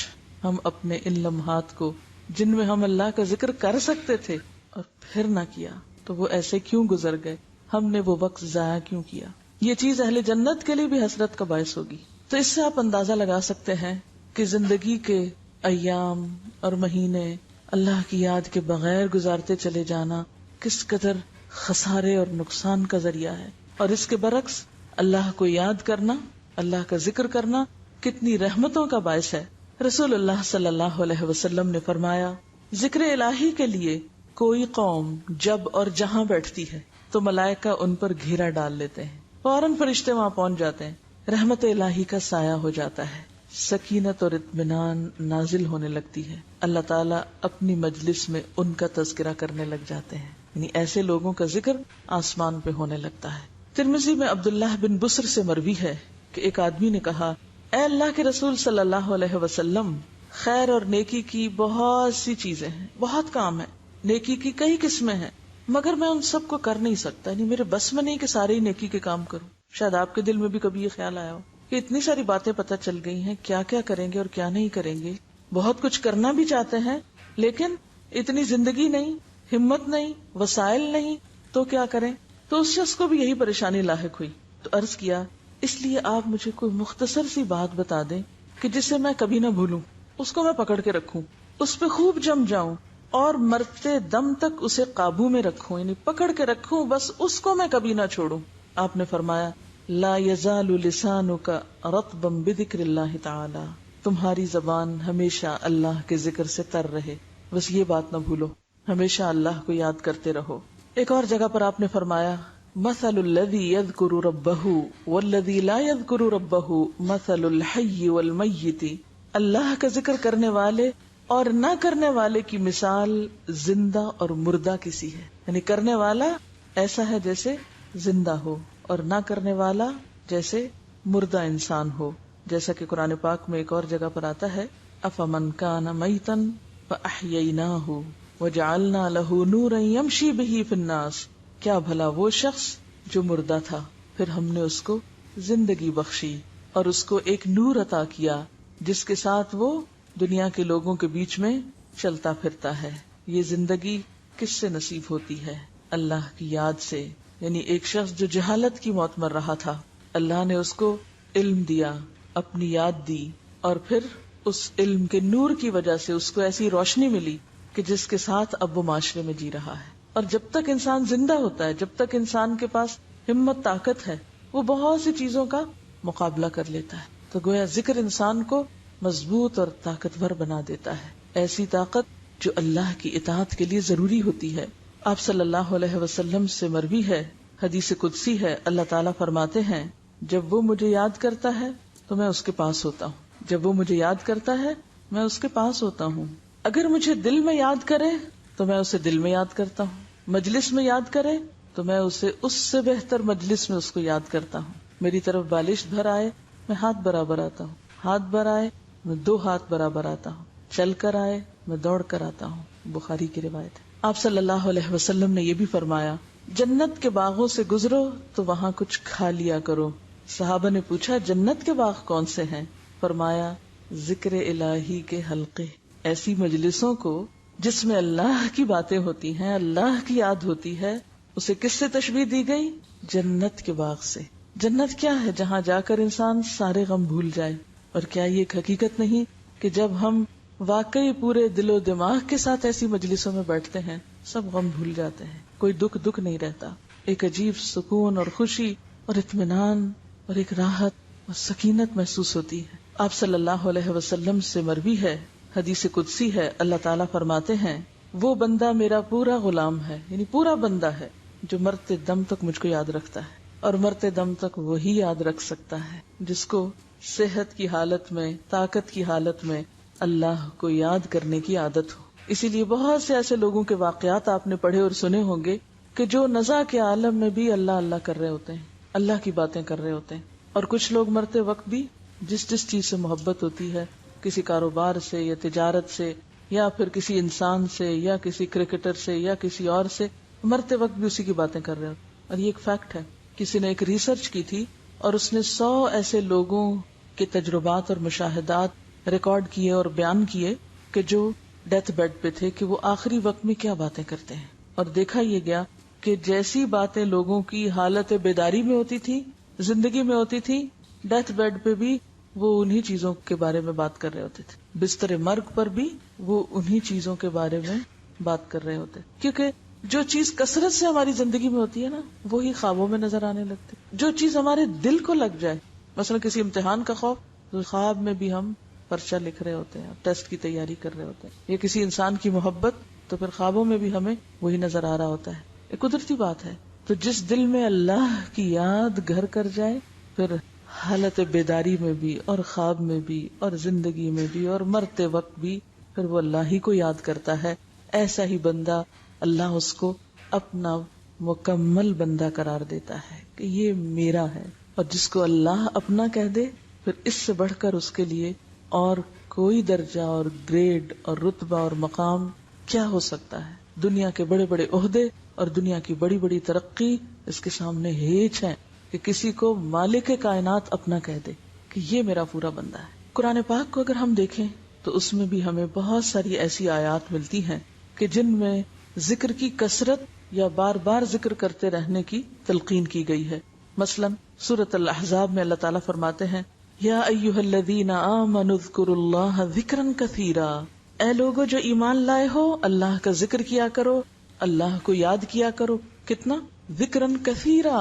ہم اپنے ان لمحات کو جن میں ہم اللہ کا ذکر کر سکتے تھے اور پھر نہ کیا تو وہ ایسے کیوں گزر گئے، ہم نے وہ وقت ضائع کیوں کیا. یہ چیز اہل جنت کے لیے بھی حسرت کا باعث ہوگی. تو اس سے آپ اندازہ لگا سکتے ہیں کہ زندگی کے ایام اور مہینے اللہ کی یاد کے بغیر گزارتے چلے جانا کس قدر خسارے اور نقصان کا ذریعہ ہے، اور اس کے برعکس اللہ کو یاد کرنا، اللہ کا ذکر کرنا کتنی رحمتوں کا باعث ہے. رسول اللہ صلی اللہ علیہ وسلم نے فرمایا ذکر الہی کے لیے کوئی قوم جب اور جہاں بیٹھتی ہے تو ملائکہ ان پر گھیرا ڈال لیتے ہیں، فوراً فرشتے وہاں پہنچ جاتے ہیں، رحمت الہی کا سایہ ہو جاتا ہے، سکینت اور اطمینان نازل ہونے لگتی ہے. اللہ تعالیٰ اپنی مجلس میں ان کا تذکرہ کرنے لگ جاتے ہیں، یعنی ایسے لوگوں کا ذکر آسمان پہ ہونے لگتا ہے. ترمذی میں عبداللہ بن بسر سے مروی ہے کہ ایک آدمی نے کہا اے اللہ کے رسول صلی اللہ علیہ وسلم، خیر اور نیکی کی بہت سی چیزیں ہیں، بہت کام ہے، نیکی کی کئی قسمیں ہیں، مگر میں ان سب کو کر نہیں سکتا، یعنی میرے بس میں نہیں کہ سارے ہی نیکی کے کام کروں. شاید آپ کے دل میں بھی کبھی یہ خیال آیا ہو کہ اتنی ساری باتیں پتہ چل گئی ہیں، کیا کیا کریں گے اور کیا نہیں کریں گے. بہت کچھ کرنا بھی چاہتے ہیں لیکن اتنی زندگی نہیں، ہمت نہیں، وسائل نہیں، تو کیا کریں. تو اس شخص کو بھی یہی پریشانی لاحق ہوئی. تو عرض کیا اس لیے آپ مجھے کوئی مختصر سی بات بتا دیں کہ جسے میں کبھی نہ بھولوں، اس کو میں پکڑ کے رکھوں، اس پہ خوب جم جاؤں اور مرتے دم تک اسے قابو میں رکھوں، یعنی پکڑ کے رکھوں، بس اس کو میں کبھی نہ چھوڑوں. آپ نے فرمایا لا یزال لسانک رطبا بذکر اللہ تعالی، تمہاری زبان ہمیشہ اللہ کے ذکر سے تر رہے، بس یہ بات نہ بھولو، ہمیشہ اللہ کو یاد کرتے رہو. ایک اور جگہ پر آپ نے فرمایا مثل الذی یذکر ربہ والذی لا یذکر ربہ مثل الحی والمیت، اللہ کا ذکر کرنے والے اور نہ کرنے والے کی مثال زندہ اور مردہ کسی ہے. یعنی کرنے والا ایسا ہے جیسے زندہ ہو اور نہ کرنے والا جیسے مردہ انسان ہو. جیسا کہ قرآن پاک میں ایک اور جگہ پر آتا ہے افمن کان میتا فاحییناہ وجعلنا له نورا یمشی بہ فی الناس، کیا بھلا وہ شخص جو مردہ تھا پھر ہم نے اس کو زندگی بخشی اور اس کو ایک نور عطا کیا جس کے ساتھ وہ دنیا کے لوگوں کے بیچ میں چلتا پھرتا ہے. یہ زندگی کس سے نصیب ہوتی ہے؟ اللہ کی یاد سے. یعنی ایک شخص جو جہالت کی موت مر رہا تھا، اللہ نے اس کو علم دیا، اپنی یاد دی، اور پھر اس علم کے نور کی وجہ سے اس کو ایسی روشنی ملی کہ جس کے ساتھ اب وہ معاشرے میں جی رہا ہے. اور جب تک انسان زندہ ہوتا ہے، جب تک انسان کے پاس ہمت طاقت ہے، وہ بہت سی چیزوں کا مقابلہ کر لیتا ہے. تو گویا ذکر انسان کو مضبوط اور طاقتور بنا دیتا ہے، ایسی طاقت جو اللہ کی اطاعت کے لیے ضروری ہوتی ہے. آپ صلی اللہ علیہ وسلم سے مروی ہے، حدیث قدسی ہے، اللہ تعالیٰ فرماتے ہیں جب وہ مجھے یاد کرتا ہے تو میں اس کے پاس ہوتا ہوں. جب وہ مجھے یاد کرتا ہے میں اس کے پاس ہوتا ہوں. اگر مجھے دل میں یاد کرے تو میں اسے دل میں یاد کرتا ہوں. مجلس میں یاد کرے تو میں اسے اس سے بہتر مجلس میں اس کو یاد کرتا ہوں. میری طرف بالش بھر آئے میں ہاتھ برابر آتا ہوں، ہاتھ بھر آئے میں 2 ہاتھ برابر آتا ہوں، چل کر آئے میں دوڑ کر آتا ہوں. بخاری کی روایت ہے. آپ صلی اللہ علیہ وسلم نے یہ بھی فرمایا جنت کے باغوں سے گزرو تو وہاں کچھ کھا لیا کرو. صحابہ نے پوچھا جنت کے باغ کون سے ہیں؟ فرمایا ذکر الہی کے حلقے، ایسی مجلسوں کو جس میں اللہ کی باتیں ہوتی ہیں، اللہ کی یاد ہوتی ہے. اسے کس سے تشبیہ دی گئی؟ جنت کے باغ سے. جنت کیا ہے؟ جہاں جا کر انسان سارے غم بھول جائے. اور کیا یہ ایک حقیقت نہیں کہ جب ہم واقعی پورے دل و دماغ کے ساتھ ایسی مجلسوں میں بیٹھتے ہیں سب غم بھول جاتے ہیں، کوئی دکھ نہیں رہتا. ایک عجیب سکون اور خوشی اور اطمینان اور ایک راحت اور سکینت محسوس ہوتی ہے. آپ صلی اللہ علیہ وسلم سے مروی ہے، حدیث قدسی ہے، اللہ تعالیٰ فرماتے ہیں وہ بندہ میرا پورا غلام ہے، یعنی پورا بندہ ہے جو مرتے دم تک مجھ کو یاد رکھتا ہے. اور مرتے دم تک وہی یاد رکھ سکتا ہے جس کو صحت کی حالت میں، طاقت کی حالت میں اللہ کو یاد کرنے کی عادت ہو. اسی لیے بہت سے ایسے لوگوں کے واقعات آپ نے پڑھے اور سنے ہوں گے کہ جو نزا کے عالم میں بھی اللہ اللہ کر رہے ہوتے ہیں، اللہ کی باتیں کر رہے ہوتے ہیں. اور کچھ لوگ مرتے وقت بھی جس چیز سے محبت ہوتی ہے، کسی کاروبار سے یا تجارت سے یا پھر کسی انسان سے یا کسی کرکٹر سے یا کسی اور سے، مرتے وقت بھی اسی کی باتیں کر رہے ہوتے. اور یہ ایک فیکٹ ہے. کسی نے ایک ریسرچ کی تھی اور اس نے 100 ایسے لوگوں کے تجربات اور مشاہدات ریکارڈ کیے اور بیان کیے کہ جو ڈیتھ بیڈ پہ تھے کہ وہ آخری وقت میں کیا باتیں کرتے ہیں. اور دیکھا یہ گیا کہ جیسی باتیں لوگوں کی حالت بیداری میں ہوتی تھی، زندگی میں ہوتی تھی، ڈیتھ بیڈ پہ بھی وہ انہی چیزوں کے بارے میں بات کر رہے ہوتے تھے. بستر مرگ پر بھی وہ انہی چیزوں کے بارے میں بات کر رہے ہوتے. کیونکہ جو چیز کثرت سے ہماری زندگی میں ہوتی ہے نا، وہی خوابوں میں نظر آنے لگتی. جو چیز ہمارے دل کو لگ جائے، مثلا کسی امتحان کا خوف، تو خواب میں بھی ہم پرچہ لکھ رہے ہوتے ہیں، ٹیسٹ کی تیاری کر رہے ہوتے ہیں. یا کسی انسان کی محبت، تو پھر خوابوں میں بھی ہمیں وہی نظر آ رہا ہوتا ہے. ایک قدرتی بات ہے. تو جس دل میں اللہ کی یاد گھر کر جائے، پھر حالت بیداری میں بھی اور خواب میں بھی اور زندگی میں بھی اور مرتے وقت بھی پھر وہ اللہ ہی کو یاد کرتا ہے. ایسا ہی بندہ اللہ اس کو اپنا مکمل بندہ قرار دیتا ہے کہ یہ میرا ہے. اور جس کو اللہ اپنا کہہ دے، پھر اس سے بڑھ کر اس کے لیے اور کوئی درجہ اور گریڈ اور رتبہ اور مقام کیا ہو سکتا ہے. دنیا کے بڑے بڑے عہدے اور دنیا کی بڑی بڑی ترقی اس کے سامنے ہیچ ہے کہ کسی کو مالک کائنات اپنا کہہ دے کہ یہ میرا پورا بندہ ہے. قرآن پاک کو اگر ہم دیکھیں تو اس میں بھی ہمیں بہت ساری ایسی آیات ملتی ہیں کہ جن میں ذکر کی کثرت یا بار بار ذکر کرتے رہنے کی تلقین کی گئی ہے. مثلا سورۃ الاحزاب میں اللہ تعالیٰ فرماتے ہیں یا ایھا الذین آمنوا اذکروا اللہ ذکرا کثیرا، اے لوگو جو ایمان لائے ہو اللہ کا ذکر کیا کرو، اللہ کو یاد کیا کرو. کتنا؟ ذکرا کثیرا،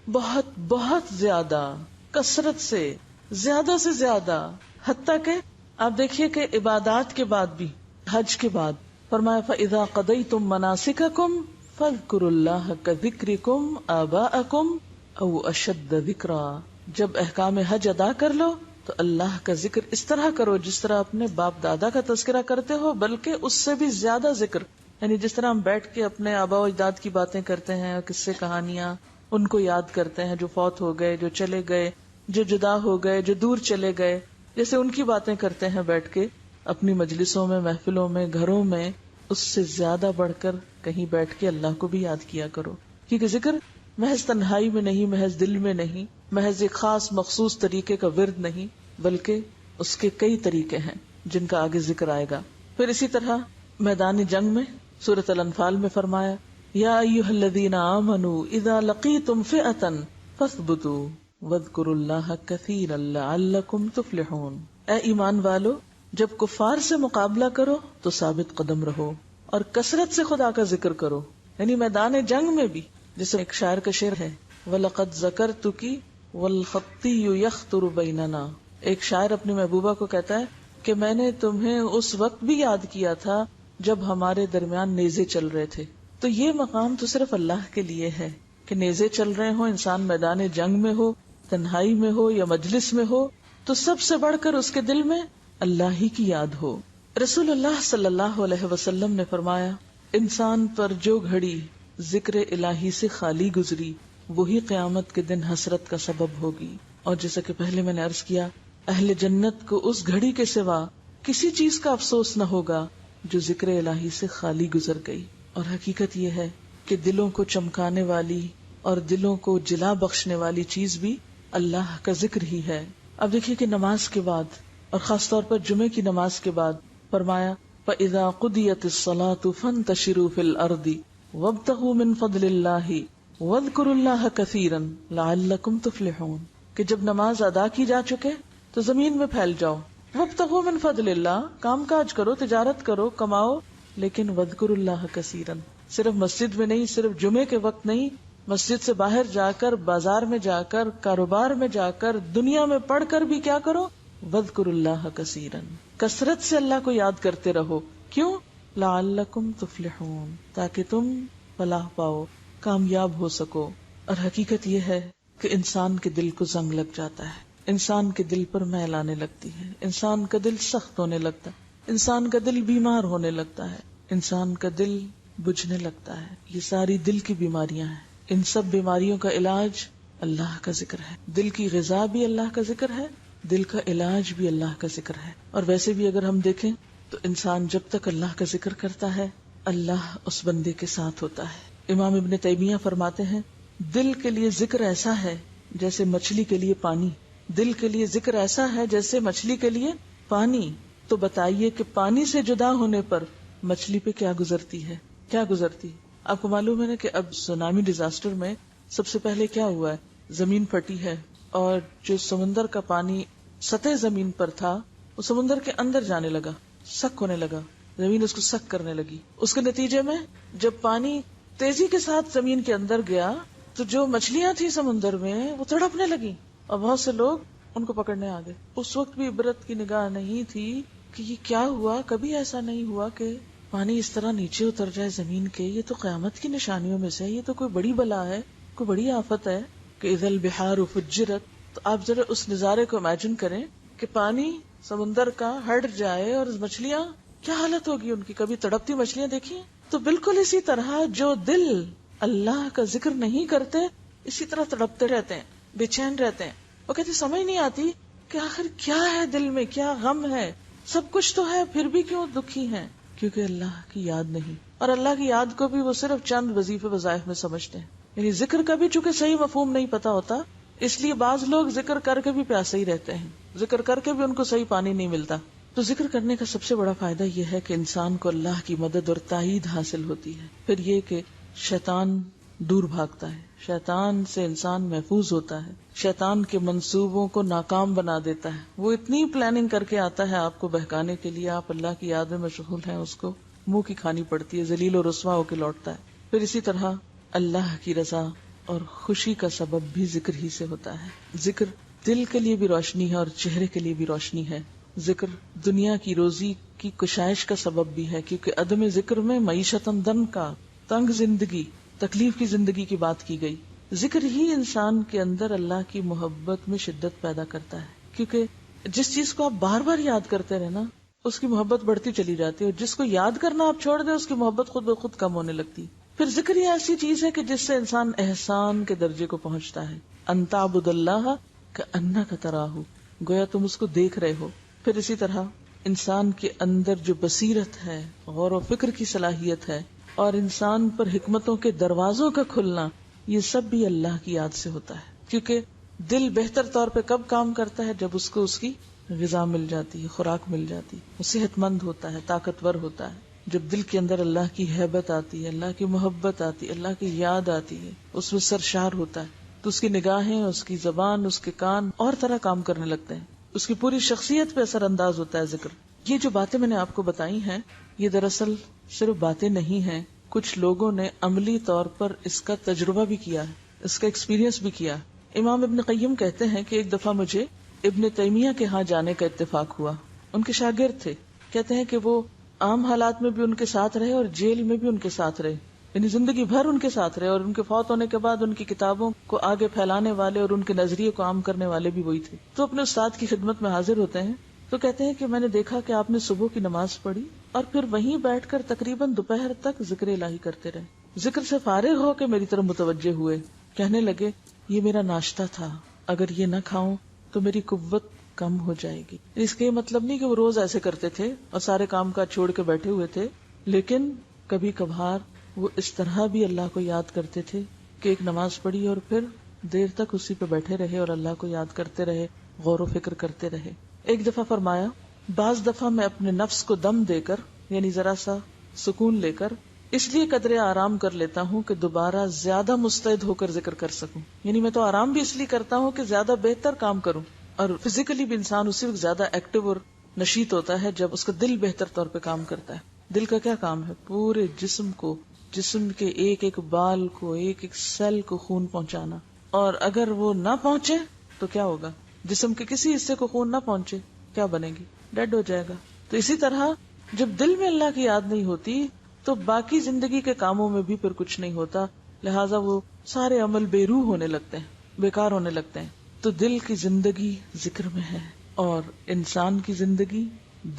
بہت بہت زیادہ، کثرت سے زیادہ. حتیٰ کہ آپ دیکھیے کہ عبادات کے بعد بھی، حج کے بعد فرمایا فَإِذَا قَضَيْتُم مَّنَاسِكَكُمْ فَاذْكُرُوا اللَّهَ كَذِكْرِكُمْ آبَاءَكُمْ أَوْ أَشَدَّ ذِكْرًا. جب احکام حج ادا کر لو تو اللہ کا ذکر اس طرح کرو جس طرح اپنے باپ دادا کا تذکرہ کرتے ہو، بلکہ اس سے بھی زیادہ ذکر. یعنی جس طرح ہم بیٹھ کے اپنے آباء و اجداد کی باتیں کرتے ہیں، قصے کہانیاں ان کو یاد کرتے ہیں، جو فوت ہو گئے، جو چلے گئے، جو جدا ہو گئے، جو دور چلے گئے، جیسے ان کی باتیں کرتے ہیں بیٹھ کے اپنی مجلسوں میں، محفلوں میں، گھروں میں، اس سے زیادہ بڑھ کر کہیں بیٹھ کے اللہ کو بھی یاد کیا کرو. کیونکہ ذکر محض تنہائی میں نہیں، محض دل میں نہیں، محض ایک خاص مخصوص طریقے کا ورد نہیں، بلکہ اس کے کئی طریقے ہیں جن کا آگے ذکر آئے گا. پھر اسی طرح میدان جنگ میں سورۃ الانفال میں فرمایا یا ایھا الذین آمنوا اذا لقیتم فئۃ فاثبتوا. وَاذْكُرُوا اللَّهَ كَثِيرًا لَعَلَّكُمْ تُفْلِحُونَ. اے ایمان والو، جب کفار سے مقابلہ کرو تو ثابت قدم رہو اور کثرت سے خدا کا ذکر کرو، یعنی میدان جنگ میں بھی. جیسے ایک شاعر کا شعر ہے، وَلَقَدْ ذَكَرْتُكِ وَالْخَطِّيُّ يَخْطُرُ بَيْنَنَا. ایک شاعر اپنی محبوبہ کو کہتا ہے کہ میں نے تمہیں اس وقت بھی یاد کیا تھا جب ہمارے درمیان نیزے چل رہے تھے. تو یہ مقام تو صرف اللہ کے لیے ہے کہ نیزے چل رہے ہوں، انسان میدان جنگ میں ہو، تنہائی میں ہو یا مجلس میں ہو، تو سب سے بڑھ کر اس کے دل میں اللہ ہی کی یاد ہو. رسول اللہ صلی اللہ علیہ وسلم نے فرمایا، انسان پر جو گھڑی ذکر الہی سے خالی گزری وہی قیامت کے دن حسرت کا سبب ہوگی. اور جیسا کہ پہلے میں نے عرض کیا، اہل جنت کو اس گھڑی کے سوا کسی چیز کا افسوس نہ ہوگا جو ذکر الہی سے خالی گزر گئی. اور حقیقت یہ ہے کہ دلوں کو چمکانے والی اور دلوں کو جلا بخشنے والی چیز بھی اللہ کا ذکر ہی ہے. اب دیکھیے کہ نماز کے بعد اور خاص طور پر جمعے کی نماز کے بعد فرمایا، فَإِذَا قُضِيَتِ الصَّلَاةُ فَانْتَشِرُوا فِي الْأَرْضِ وَابْتَغُوا مِنْ فَضْلِ اللَّهِ وَاذْكُرُوا اللَّهَ كَثِيرًا لَعَلَّكُمْ تُفْلِحُونَ. کہ جب نماز ادا کی جا چکے تو زمین میں پھیل جاؤ. وَابْتَغُوا مِنْ فَضْلِ اللَّهِ، کام کاج کرو، تجارت کرو، کماؤ، لیکن وَاذْكُرُوا اللَّهَ كَثِيرًا، صرف مسجد میں نہیں، صرف جمعے کے وقت نہیں، مسجد سے باہر جا کر، بازار میں جا کر، کاروبار میں جا کر، دنیا میں پڑھ کر بھی کیا کرو، وَاذْكُرُوا اللَّهَ كَثِيرًا، کثرت سے اللہ کو یاد کرتے رہو. کیوں؟ لَعَلَّكُمْ تُفْلِحُونَ، تاکہ تم فلاح پاؤ، کامیاب ہو سکو. اور حقیقت یہ ہے کہ انسان کے دل کو زنگ لگ جاتا ہے، انسان کے دل پر میل آنے لگتی ہے، انسان کا دل سخت ہونے لگتا ہے، انسان کا دل بیمار ہونے لگتا ہے، انسان کا دل بجھنے لگتا ہے. یہ ساری دل کی بیماریاں ہیں. ان سب بیماریوں کا علاج اللہ کا ذکر ہے. دل کی غذا بھی اللہ کا ذکر ہے، دل کا علاج بھی اللہ کا ذکر ہے. اور ویسے بھی اگر ہم دیکھیں تو انسان جب تک اللہ کا ذکر کرتا ہے اللہ اس بندے کے ساتھ ہوتا ہے. امام ابن تیمیہ فرماتے ہیں، دل کے لیے ذکر ایسا ہے جیسے مچھلی کے لیے پانی. دل کے لیے ذکر ایسا ہے جیسے مچھلی کے لیے پانی. تو بتائیے کہ پانی سے جدا ہونے پر مچھلی پہ کیا گزرتی ہے، کیا گزرتی. آپ کو معلوم ہے نا کہ اب سونامی ڈیزاسٹر میں سب سے پہلے کیا ہوا ہے، زمین پھٹی ہے اور جو سمندر کا پانی سطح زمین پر تھا وہ سمندر کے اندر جانے لگا، سک ہونے لگا، زمین اس کو سک کرنے لگی. اس کے نتیجے میں جب پانی تیزی کے ساتھ زمین کے اندر گیا تو جو مچھلیاں تھیں سمندر میں وہ تڑپنے لگی اور بہت سے لوگ ان کو پکڑنے آ گئے. اس وقت بھی عبرت کی نگاہ نہیں تھی کہ یہ کیا ہوا. کبھی ایسا نہیں ہوا کہ پانی اس طرح نیچے اتر جائے زمین کے. یہ تو قیامت کی نشانیوں میں سے، یہ تو کوئی بڑی بلا ہے، کوئی بڑی آفت ہے کہ اذا البحار فجرت. تو آپ ذرا اس نظارے کو امیجن کریں کہ پانی سمندر کا ہٹ جائے اور مچھلیاں کیا حالت ہوگی ان کی. کبھی تڑپتی مچھلیاں دیکھی؟ تو بالکل اسی طرح جو دل اللہ کا ذکر نہیں کرتے اسی طرح تڑپتے رہتے ہیں، بے چین رہتے ہیں. وہ کہتے سمجھ نہیں آتی کہ آخر کیا ہے دل میں، کیا غم ہے. سب کچھ تو ہے پھر بھی کیوں دکھی ہیں؟ کیونکہ اللہ کی یاد نہیں. اور اللہ کی یاد کو بھی وہ صرف چند وظیفے وظائف میں سمجھتے ہیں. یعنی ذکر کا بھی چونکہ صحیح مفہوم نہیں پتا ہوتا، اس لیے بعض لوگ ذکر کر کے بھی پیاسے ہی رہتے ہیں، ذکر کر کے بھی ان کو صحیح پانی نہیں ملتا. تو ذکر کرنے کا سب سے بڑا فائدہ یہ ہے کہ انسان کو اللہ کی مدد اور تائید حاصل ہوتی ہے. پھر یہ کہ شیطان دور بھاگتا ہے، شیطان سے انسان محفوظ ہوتا ہے، شیطان کے منصوبوں کو ناکام بنا دیتا ہے. وہ اتنی پلاننگ کر کے آتا ہے آپ کو بہکانے کے لیے، آپ اللہ کی یاد میں مشغول ہیں، اس کو منہ کی کھانی پڑتی ہے، ذلیل و رسوا ہو کے لوٹتا ہے. پھر اسی طرح اللہ کی رضا اور خوشی کا سبب بھی ذکر ہی سے ہوتا ہے. ذکر دل کے لیے بھی روشنی ہے اور چہرے کے لیے بھی روشنی ہے. ذکر دنیا کی روزی کی کشائش کا سبب بھی ہے، کیونکہ عدم ذکر میں معیشتاً دن کا تنگ زندگی، تکلیف کی زندگی کی بات کی گئی. ذکر ہی انسان کے اندر اللہ کی محبت میں شدت پیدا کرتا ہے، کیونکہ جس چیز کو آپ بار بار یاد کرتے رہے نا اس کی محبت بڑھتی چلی جاتی ہے، اور جس کو یاد کرنا آپ چھوڑ دیں اس کی محبت خود بخود کم ہونے لگتی. پھر ذکر یہ ایسی چیز ہے کہ جس سے انسان احسان کے درجے کو پہنچتا ہے. ان تعبد اللہ کأنک تراہ، گویا تم اس کو دیکھ رہے ہو. پھر اسی طرح انسان کے اندر جو بصیرت ہے، غور و فکر کی صلاحیت ہے، اور انسان پر حکمتوں کے دروازوں کا کھلنا، یہ سب بھی اللہ کی یاد سے ہوتا ہے. کیونکہ دل بہتر طور پہ کب کام کرتا ہے؟ جب اس کو اس کی غذا مل جاتی ہے، خوراک مل جاتی ہے، وہ صحت مند ہوتا ہے، طاقتور ہوتا ہے. جب دل کے اندر اللہ کی ہیبت آتی ہے، اللہ کی محبت آتی ہے، اللہ کی یاد آتی ہے، اس میں سرشار ہوتا ہے، تو اس کی نگاہیں، اس کی زبان، اس کے کان اور طرح کام کرنے لگتے ہیں، اس کی پوری شخصیت پہ اثر انداز ہوتا ہے ذکر۔ یہ جو باتیں میں نے آپ کو بتائی ہیں، یہ دراصل صرف باتیں نہیں ہیں، کچھ لوگوں نے عملی طور پر اس کا تجربہ بھی کیا ہے، اس کا ایکسپیرینس بھی کیا۔ امام ابن قیم کہتے ہیں کہ ایک دفعہ مجھے ابن تیمیہ کے ہاں جانے کا اتفاق ہوا، ان کے شاگرد تھے۔ کہتے ہیں کہ وہ عام حالات میں بھی ان کے ساتھ رہے اور جیل میں بھی ان کے ساتھ رہے، یعنی زندگی بھر ان کے ساتھ رہے، اور ان کے فوت ہونے کے بعد ان کی کتابوں کو آگے پھیلانے والے اور ان کے نظریے کو عام کرنے والے بھی وہی تھے۔ تو اپنے استاد کی خدمت میں حاضر ہوتے ہیں تو کہتے ہیں کہ میں نے دیکھا کہ آپ نے صبح کی نماز پڑھی اور پھر وہیں بیٹھ کر تقریباً دوپہر تک ذکر الہی کرتے رہے۔ ذکر سے فارغ ہو کے میری طرف متوجہ ہوئے، کہنے لگے یہ میرا ناشتہ تھا، اگر یہ نہ کھاؤں تو میری قوت کم ہو جائے گی۔ اس کے مطلب نہیں کہ وہ روز ایسے کرتے تھے اور سارے کام کاج چھوڑ کے بیٹھے ہوئے تھے، لیکن کبھی کبھار وہ اس طرح بھی اللہ کو یاد کرتے تھے کہ ایک نماز پڑھی اور پھر دیر تک اسی پہ بیٹھے رہے اور اللہ کو یاد کرتے رہے، غور و فکر کرتے رہے۔ ایک دفعہ فرمایا، بعض دفعہ میں اپنے نفس کو دم دے کر، یعنی ذرا سا سکون لے کر، اس لیے قدرے آرام کر لیتا ہوں کہ دوبارہ زیادہ مستعد ہو کر ذکر کر سکوں۔ یعنی میں تو آرام بھی اس لیے کرتا ہوں کہ زیادہ بہتر کام کروں، اور فزیکلی بھی انسان اسی وقت زیادہ ایکٹیو اور نشیط ہوتا ہے جب اس کا دل بہتر طور پہ کام کرتا ہے۔ دل کا کیا کام ہے؟ پورے جسم کو، جسم کے ایک ایک بال کو، ایک ایک سیل کو خون پہنچانا، اور اگر وہ نہ پہنچے تو کیا ہوگا؟ جسم کے کسی حصے کو خون نہ پہنچے کیا بنے گی؟ ڈیڈ ہو جائے گا۔ تو اسی طرح جب دل میں اللہ کی یاد نہیں ہوتی تو باقی زندگی کے کاموں میں بھی پھر کچھ نہیں ہوتا، لہٰذا وہ سارے عمل بے روح ہونے لگتے ہیں، بیکار ہونے لگتے ہیں۔ تو دل کی زندگی ذکر میں ہے، اور انسان کی زندگی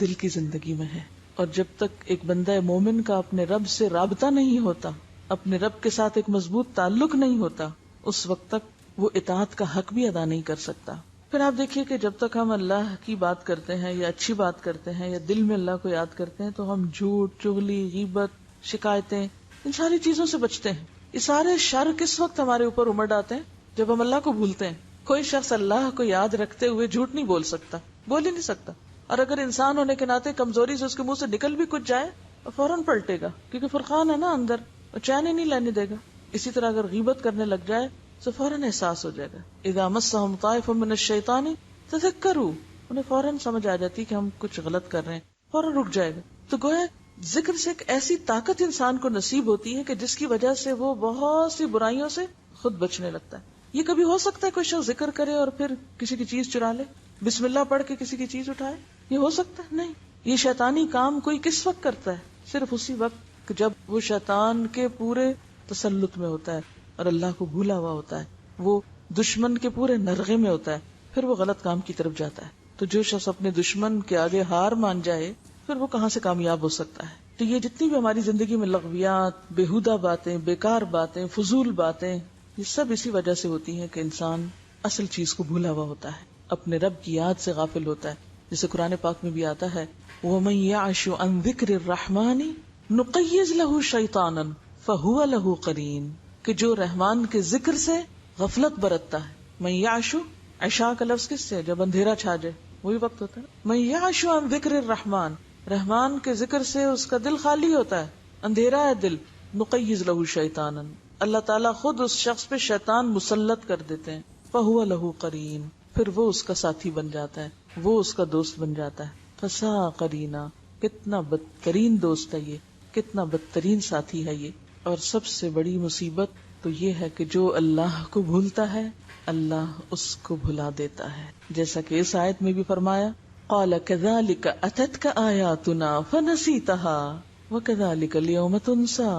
دل کی زندگی میں ہے، اور جب تک ایک بندہ مومن کا اپنے رب سے رابطہ نہیں ہوتا، اپنے رب کے ساتھ ایک مضبوط تعلق نہیں ہوتا، اس وقت تک وہ اطاعت کا حق بھی ادا نہیں کر سکتا۔ پھر آپ دیکھیے کہ جب تک ہم اللہ کی بات کرتے ہیں یا اچھی بات کرتے ہیں یا دل میں اللہ کو یاد کرتے ہیں تو ہم جھوٹ، چغلی، غیبت، شکایتیں، ان ساری چیزوں سے بچتے ہیں۔ یہ سارے شر کس وقت ہمارے اوپر امڑ آتے ہیں؟ جب ہم اللہ کو بھولتے ہیں۔ کوئی شخص اللہ کو یاد رکھتے ہوئے جھوٹ نہیں بول سکتا، بول ہی نہیں سکتا، اور اگر انسان ہونے کے ناطے کمزوری سے اس کے منہ سے نکل بھی کچھ جائے فوراً پلٹے گا، کیونکہ فرقان ہے نا اندر، اور چین ہی نہیں لینے دے گا۔ اسی طرح اگر غیبت کرنے لگ جائے تو فوراً احساس ہو جائے گا، اذا مسہم طائف من الشیطان تذکروا، انہیں فوراً سمجھ آ جاتی کہ ہم کچھ غلط کر رہے ہیں، فوراً رک جائے گا۔ تو گویا ذکر سے ایک ایسی طاقت انسان کو نصیب ہوتی ہے کہ جس کی وجہ سے وہ بہت سی برائیوں سے خود بچنے لگتا ہے۔ یہ کبھی ہو سکتا ہے کوئی شخص ذکر کرے اور پھر کسی کی چیز چرا لے، بسم اللہ پڑھ کے کسی کی چیز اٹھائے؟ یہ ہو سکتا ہے؟ نہیں۔ یہ شیطانی کام کوئی کس وقت کرتا ہے؟ صرف اسی وقت جب وہ شیطان کے پورے تسلط میں ہوتا ہے اور اللہ کو بھولا ہوا ہوتا ہے، وہ دشمن کے پورے نرغے میں ہوتا ہے، پھر وہ غلط کام کی طرف جاتا ہے۔ تو جو شخص اپنے دشمن کے آگے ہار مان جائے پھر وہ کہاں سے کامیاب ہو سکتا ہے؟ تو یہ جتنی بھی ہماری زندگی میں لغویات، بیہودہ باتیں، بیکار باتیں، فضول باتیں، یہ سب اسی وجہ سے ہوتی ہیں کہ انسان اصل چیز کو بھولا ہوا ہوتا ہے، اپنے رب کی یاد سے غافل ہوتا ہے۔ جسے قرآن پاک میں بھی آتا ہے، وَمَن يَعْشُ عَن ذِكْرِ الرَّحْمَنِ نُقَيِّضْ لَهُ شَيْطَانًا فَهُوَ لَهُ قَرِينٌ، کہ جو رحمان کے ذکر سے غفلت برتتا ہے۔ من یعشو، عشاء کا لفظ کس سے؟ جب اندھیرا چھا جائے، وہی وقت ہوتا ہے۔ من یعشو عن ذکر الرحمن، رحمان کے ذکر سے اس کا دل خالی ہوتا ہے، اندھیرا ہے دل۔ نقیض لہ شیطانا، اللہ تعالیٰ خود اس شخص پہ شیطان مسلط کر دیتے ہیں۔ فہو لہ قرین، پھر وہ اس کا ساتھی بن جاتا ہے، وہ اس کا دوست بن جاتا ہے۔ فسا قرینا، کتنا بدترین دوست ہے یہ، کتنا بدترین ساتھی ہے یہ۔ اور سب سے بڑی مصیبت تو یہ ہے کہ جو اللہ کو بھولتا ہے اللہ اس کو بھلا دیتا ہے، جیسا کہ اس آیت میں بھی فرمایا، قال كذلك اتتك آیاتنا فنسیتها وكذلك اليوم تنسى،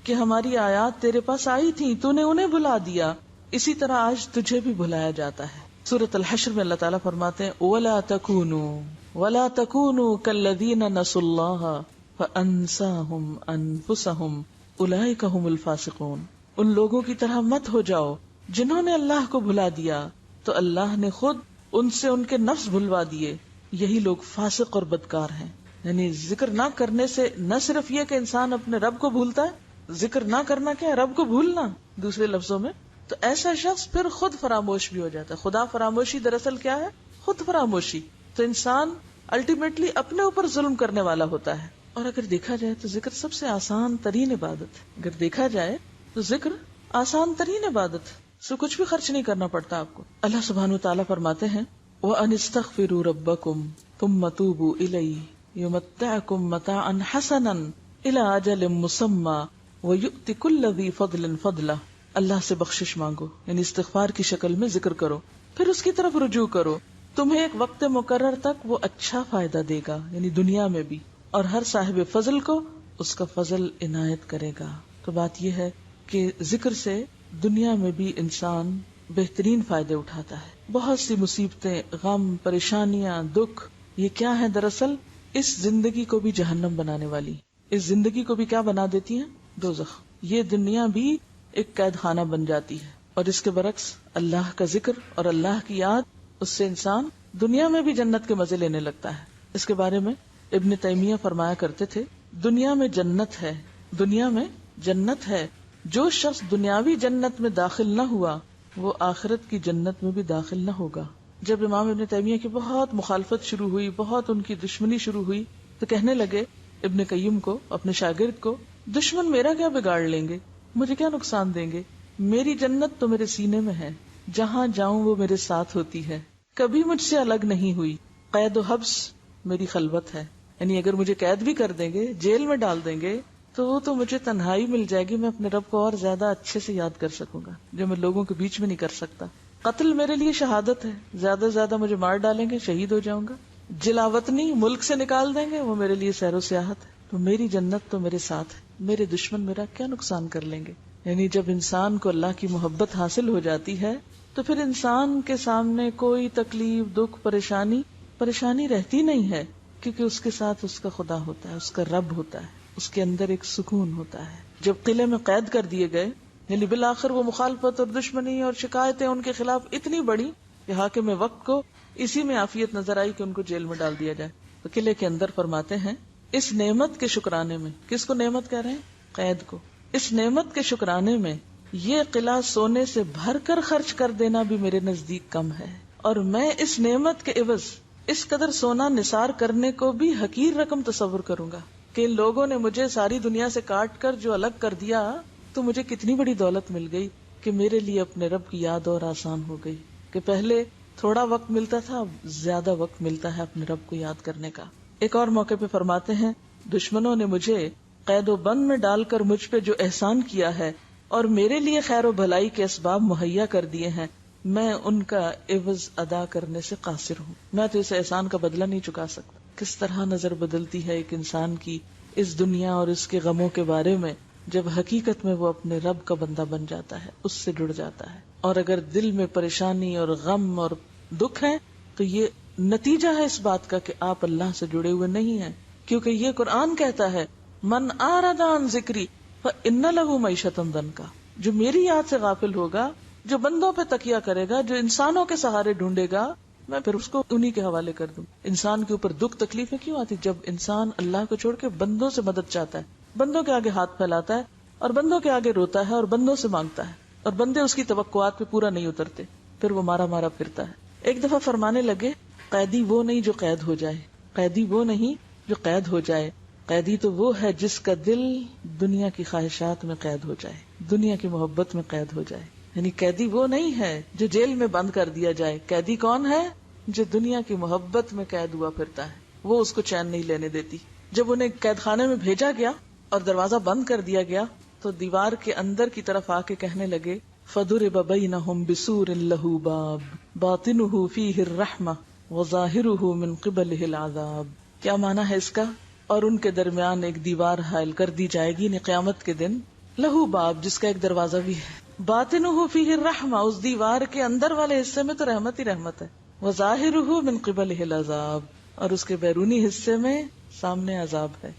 کہ ہماری آیات تیرے پاس آئی تھی، تو نے انہیں بھلا دیا، اسی طرح آج تجھے بھی بھلایا جاتا ہے۔ سورۃ الحشر میں اللہ تعالیٰ فرماتے ہیں، ولا تكونوا كالذين نسوا الله فانساهم انفسهم اولئک هم الفاسقون، ان لوگوں کی طرح مت ہو جاؤ جنہوں نے اللہ کو بھلا دیا تو اللہ نے خود ان سے ان کے نفس بھلوا دیے، یہی لوگ فاسق اور بدکار ہیں۔ یعنی ذکر نہ کرنے سے نہ صرف یہ کہ انسان اپنے رب کو بھولتا ہے، ذکر نہ کرنا کیا ہے؟ رب کو بھولنا، دوسرے لفظوں میں تو ایسا شخص پھر خود فراموش بھی ہو جاتا ہے۔ خدا فراموشی دراصل کیا ہے؟ خود فراموشی۔ تو انسان الٹیمیٹلی اپنے اوپر ظلم کرنے والا ہوتا ہے۔ اور اگر دیکھا جائے تو ذکر سب سے آسان ترین عبادت ہے، اگر دیکھا جائے تو ذکر آسان ترین عبادت ہے۔ سو کچھ بھی خرچ نہیں کرنا پڑتا آپ کو. اللہ سبحانہ وتعالیٰ فرماتے ہیں وَأَنِ اسْتَغْفِرُوا رَبَّكُمْ ثُمَّ تُوبُوا إِلَيْهِ يُمَتِّعْكُمْ مَتَاعًا حَسَنًا إِلَىٰ أَجَلٍ مُّسَمًّى وَيُؤْتِ كُلَّ ذِي فَضْلٍ فَضْلَهُ. اللہ سے بخشش مانگو، یعنی استغفار کی شکل میں ذکر کرو، پھر اس کی طرف رجوع کرو. تمہیں ایک وقت مقرر تک وہ اچھا فائدہ دے گا، یعنی دنیا میں بھی، اور ہر صاحب فضل کو اس کا فضل عنایت کرے گا. تو بات یہ ہے کہ ذکر سے دنیا میں بھی انسان بہترین فائدے اٹھاتا ہے. بہت سی مصیبتیں، غم، پریشانیاں، دکھ، یہ کیا ہے؟ دراصل اس زندگی کو بھی جہنم بنانے والی، اس زندگی کو بھی کیا بنا دیتی ہیں؟ دوزخ. یہ دنیا بھی ایک قید خانہ بن جاتی ہے، اور اس کے برعکس اللہ کا ذکر اور اللہ کی یاد، اس سے انسان دنیا میں بھی جنت کے مزے لینے لگتا ہے. اس کے بارے میں ابن تیمیہ فرمایا کرتے تھے دنیا میں جنت ہے، دنیا میں جنت ہے. جو شخص دنیاوی جنت میں داخل نہ ہوا وہ آخرت کی جنت میں بھی داخل نہ ہوگا. جب امام ابن تیمیہ کی بہت مخالفت شروع ہوئی، بہت ان کی دشمنی شروع ہوئی، تو کہنے لگے ابن قیم کو، اپنے شاگرد کو، دشمن میرا کیا بگاڑ لیں گے، مجھے کیا نقصان دیں گے، میری جنت تو میرے سینے میں ہے، جہاں جاؤں وہ میرے ساتھ ہوتی ہے، کبھی مجھ سے الگ نہیں ہوئی. قید و حبس میری خلوت ہے، یعنی اگر مجھے قید بھی کر دیں گے، جیل میں ڈال دیں گے، تو وہ تو مجھے تنہائی مل جائے گی، میں اپنے رب کو اور زیادہ اچھے سے یاد کر سکوں گا، جو میں لوگوں کے بیچ میں نہیں کر سکتا. قتل میرے لیے شہادت ہے، زیادہ سے زیادہ مجھے مار ڈالیں گے، شہید ہو جاؤں گا. جلاوطنی، ملک سے نکال دیں گے، وہ میرے لیے سیر و سیاحت ہے. تو میری جنت تو میرے ساتھ ہے، میرے دشمن میرا کیا نقصان کر لیں گے. یعنی جب انسان کو اللہ کی محبت حاصل ہو جاتی ہے تو پھر انسان کے سامنے کوئی تکلیف، دکھ، پریشانی رہتی نہیں ہے، کیونکہ اس کے ساتھ اس کا خدا ہوتا ہے، اس کا رب ہوتا ہے، اس کے اندر ایک سکون ہوتا ہے. جب قلعے میں قید کر دیے گئے، یعنی بالآخر وہ مخالفت اور دشمنی اور شکایتیں ان کے خلاف اتنی بڑی کہ حاکم وقت کو اسی میں عافیت نظر آئی کہ ان کو جیل میں ڈال دیا جائے. تو قلعے کے اندر فرماتے ہیں اس نعمت کے شکرانے میں، کس کو نعمت کہہ رہے ہیں؟ قید کو. اس نعمت کے شکرانے میں یہ قلعہ سونے سے بھر کر خرچ کر دینا بھی میرے نزدیک کم ہے، اور میں اس نعمت کے عوض اس قدر سونا نثار کرنے کو بھی حقیر رقم تصور کروں گا کہ ان لوگوں نے مجھے ساری دنیا سے کاٹ کر جو الگ کر دیا، تو مجھے کتنی بڑی دولت مل گئی کہ میرے لیے اپنے رب کی یاد اور آسان ہو گئی، کہ پہلے تھوڑا وقت ملتا تھا، اب زیادہ وقت ملتا ہے اپنے رب کو یاد کرنے کا. ایک اور موقع پہ فرماتے ہیں دشمنوں نے مجھے قید و بند میں ڈال کر مجھ پہ جو احسان کیا ہے اور میرے لیے خیر و بھلائی کے اسباب مہیا کر دیے ہیں، میں ان کا عوض ادا کرنے سے قاصر ہوں. میں تو اس احسان کا بدلہ نہیں چکا سکتا. کس طرح نظر بدلتی ہے ایک انسان کی اس دنیا اور اس کے غموں کے بارے میں جب حقیقت میں وہ اپنے رب کا بندہ بن جاتا ہے، اس سے جڑ جاتا ہے. اور اگر دل میں پریشانی اور غم اور دکھ ہے تو یہ نتیجہ ہے اس بات کا کہ آپ اللہ سے جڑے ہوئے نہیں ہیں، کیونکہ یہ قرآن کہتا ہے من اعرض عن ذکری فإن له معیشۃ ضنکا. جو میری یاد سے غافل ہوگا، جو بندوں پہ تکیہ کرے گا، جو انسانوں کے سہارے ڈھونڈے گا، میں پھر اس کو انہی کے حوالے کر دوں. انسان کے اوپر دکھ تکلیفیں کیوں آتی؟ جب انسان اللہ کو چھوڑ کے بندوں سے مدد چاہتا ہے، بندوں کے آگے ہاتھ پھیلاتا ہے اور بندوں کے آگے روتا ہے اور بندوں سے مانگتا ہے، اور بندے اس کی توقعات پہ پورا نہیں اترتے، پھر وہ مارا مارا پھرتا ہے. ایک دفعہ فرمانے لگے قیدی وہ نہیں جو قید ہو جائے، قیدی وہ نہیں جو قید ہو جائے، قیدی تو وہ ہے جس کا دل دنیا کی خواہشات میں قید ہو جائے، دنیا کی محبت میں قید ہو جائے. یعنی قیدی وہ نہیں ہے جو جیل میں بند کر دیا جائے، قیدی کون ہے؟ جو دنیا کی محبت میں قید ہوا پھرتا ہے، وہ اس کو چین نہیں لینے دیتی. جب انہیں قید خانے میں بھیجا گیا اور دروازہ بند کر دیا گیا تو دیوار کے اندر کی طرف آ کے کہنے لگے فَضُرِبَ بَيْنَهُمْ بِسُورٍ لَهُ بَابٌ بَاطِنُهُ فِيهِ الرَّحْمَةُ وَظَاهِرُهُ مِنْ قِبَلِهِ الْعَذَابُ. کیا معنی ہے اس کا؟ اور ان کے درمیان ایک دیوار حائل کر دی جائے گی قیامت کے دن، لہو باب، جس کا ایک دروازہ بھی ہے، باطنہ فیہ الرحمہ، اس دیوار کے اندر والے حصے میں تو رحمت ہی رحمت ہے، وظاہرہ من قبلہ العذاب، اور اس کے بیرونی حصے میں سامنے عذاب ہے.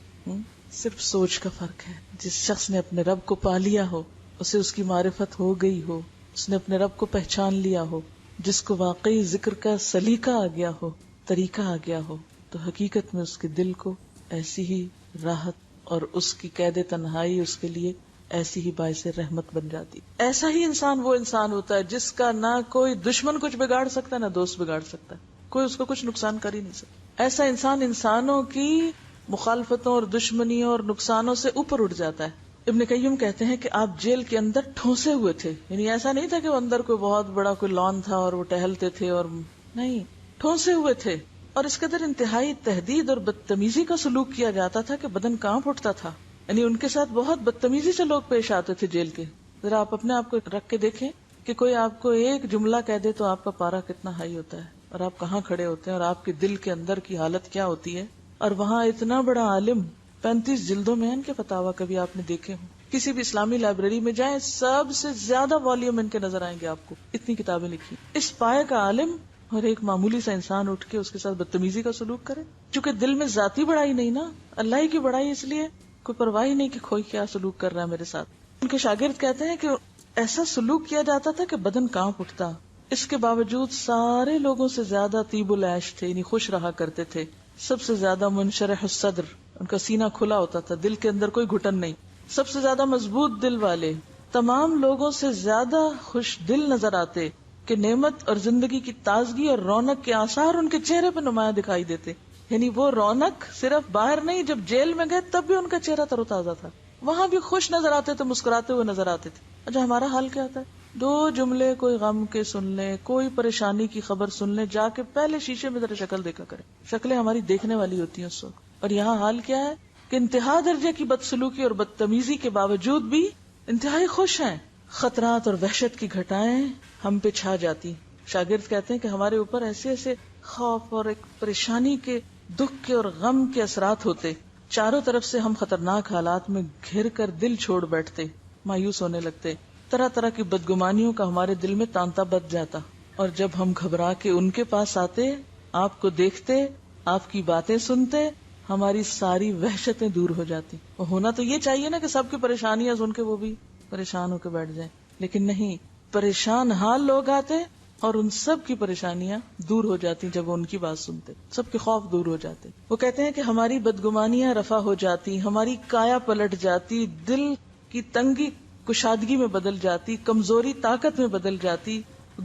صرف سوچ کا فرق ہے. جس شخص نے اپنے رب کو پا لیا ہو، اسے اس کی معرفت ہو گئی ہو، اس نے اپنے رب کو پہچان لیا ہو، جس کو واقعی ذکر کا سلیقہ آ گیا ہو، طریقہ آ گیا ہو، تو حقیقت میں اس کے دل کو ایسی ہی راحت اور اس کی قید تنہائی اس کے لیے ایسی ہی باعث رحمت بن جاتی. ایسا ہی انسان وہ انسان ہوتا ہے جس کا نہ کوئی دشمن کچھ بگاڑ سکتا، نہ دوست بگاڑ سکتا، کوئی اس کو کچھ نقصان کر ہی نہیں سکتا. ایسا انسان انسانوں کی مخالفتوں اور دشمنیوں اور نقصانوں سے اوپر اٹھ جاتا ہے. ابن قیم کہتے ہیں کہ آپ جیل کے اندر ٹھونسے ہوئے تھے، یعنی ایسا نہیں تھا کہ وہ اندر کوئی بہت بڑا کوئی لان تھا اور وہ ٹہلتے تھے، اور نہیں، ٹھونسے ہوئے تھے، اور اس قدر انتہائی تہدید اور بدتمیزی کا سلوک کیا جاتا تھا کہ بدن کانپ اٹھتا تھا. یعنی ان کے ساتھ بہت بدتمیزی سے لوگ پیش آتے تھے جیل کے. ذرا آپ اپنے آپ کو رکھ کے دیکھیں کہ کوئی آپ کو ایک جملہ کہہ دے تو آپ کا پارا کتنا ہائی ہوتا ہے، اور آپ کہاں کھڑے ہوتے ہیں، اور آپ کے دل کے اندر کی حالت کیا ہوتی ہے. اور وہاں اتنا بڑا عالم، 35 جلدوں میں ان کے فتاوی کبھی آپ نے دیکھے ہوں. کسی بھی اسلامی لائبریری میں جائیں، سب سے زیادہ والیوم ان کے نظر آئیں گے آپ کو، اتنی کتابیں لکھی. اس پائے کا عالم اور ایک معمولی سا انسان اٹھ کے اس کے ساتھ بدتمیزی کا سلوک کرے. چونکہ دل میں ذاتی بڑائی نہیں نا، اللہ ہی کی بڑائی، اس لیے کوئی پرواہ نہیں کہ کوئی کیا سلوک کر رہا ہے میرے ساتھ. ان کے شاگرد کہتے ہیں کہ ایسا سلوک کیا جاتا تھا کہ بدن کانپ اٹھتا. اس کے باوجود سارے لوگوں سے زیادہ طیب العیش تھے، یعنی خوش رہا کرتے تھے. سب سے زیادہ منشرح الصدر، ان کا سینہ کھلا ہوتا تھا، دل کے اندر کوئی گھٹن نہیں. سب سے زیادہ مضبوط دل والے، تمام لوگوں سے زیادہ خوش دل نظر آتے کہ نعمت اور زندگی کی تازگی اور رونق کے آثار ان کے چہرے پہ نمایاں دکھائی دیتے. یعنی وہ رونق صرف باہر نہیں، جب جیل میں گئے تب بھی ان کا چہرہ تر و تازہ تھا، وہاں بھی خوش نظر آتے تھے، مسکراتے ہوئے نظر آتے تھے. اچھا ہمارا حال کیا ہوتا ہے؟ 2 جملے کوئی غم کے سن لیں، کوئی پریشانی کی خبر سن لیں، جا کے پہلے شیشے میں ذرا شکل دیکھا کریں. شکلیں ہماری دیکھنے والی ہوتی ہیں اس وقت. اور یہاں حال کیا ہے کہ انتہا درجے کی بدسلوکی اور بدتمیزی کے باوجود بھی انتہائی خوش ہیں. خطرات اور وحشت کی گھٹائیں ہم پہ چھا جاتی. شاگرد کہتے ہیں کہ ہمارے اوپر ایسے ایسے خوف اور ایک پریشانی کے، دکھ کے اور غم کے اثرات ہوتے. چاروں طرف سے ہم خطرناک حالات میں گھر کر دل چھوڑ بیٹھتے، مایوس ہونے لگتے. طرح طرح کی بدگمانیوں کا ہمارے دل میں تانتا بچ جاتا. اور جب ہم گھبرا کے ان کے پاس آتے، آپ کو دیکھتے، آپ کی باتیں سنتے، ہماری ساری وحشتیں دور ہو جاتی. ہونا تو یہ چاہیے نا کہ سب کی پریشانیاں سن کے وہ بھی پریشان ہو کے بیٹھ جائیں، لیکن نہیں، پریشان حال لوگ آتے اور ان سب کی پریشانیاں دور ہو جاتی جب وہ ان کی بات سنتے، سب کے خوف دور ہو جاتے. وہ کہتے ہیں کہ ہماری بدگمانیاں رفع ہو جاتی، ہماری کایا پلٹ جاتی، دل کی تنگی کشادگی میں بدل جاتی، کمزوری طاقت میں بدل جاتی،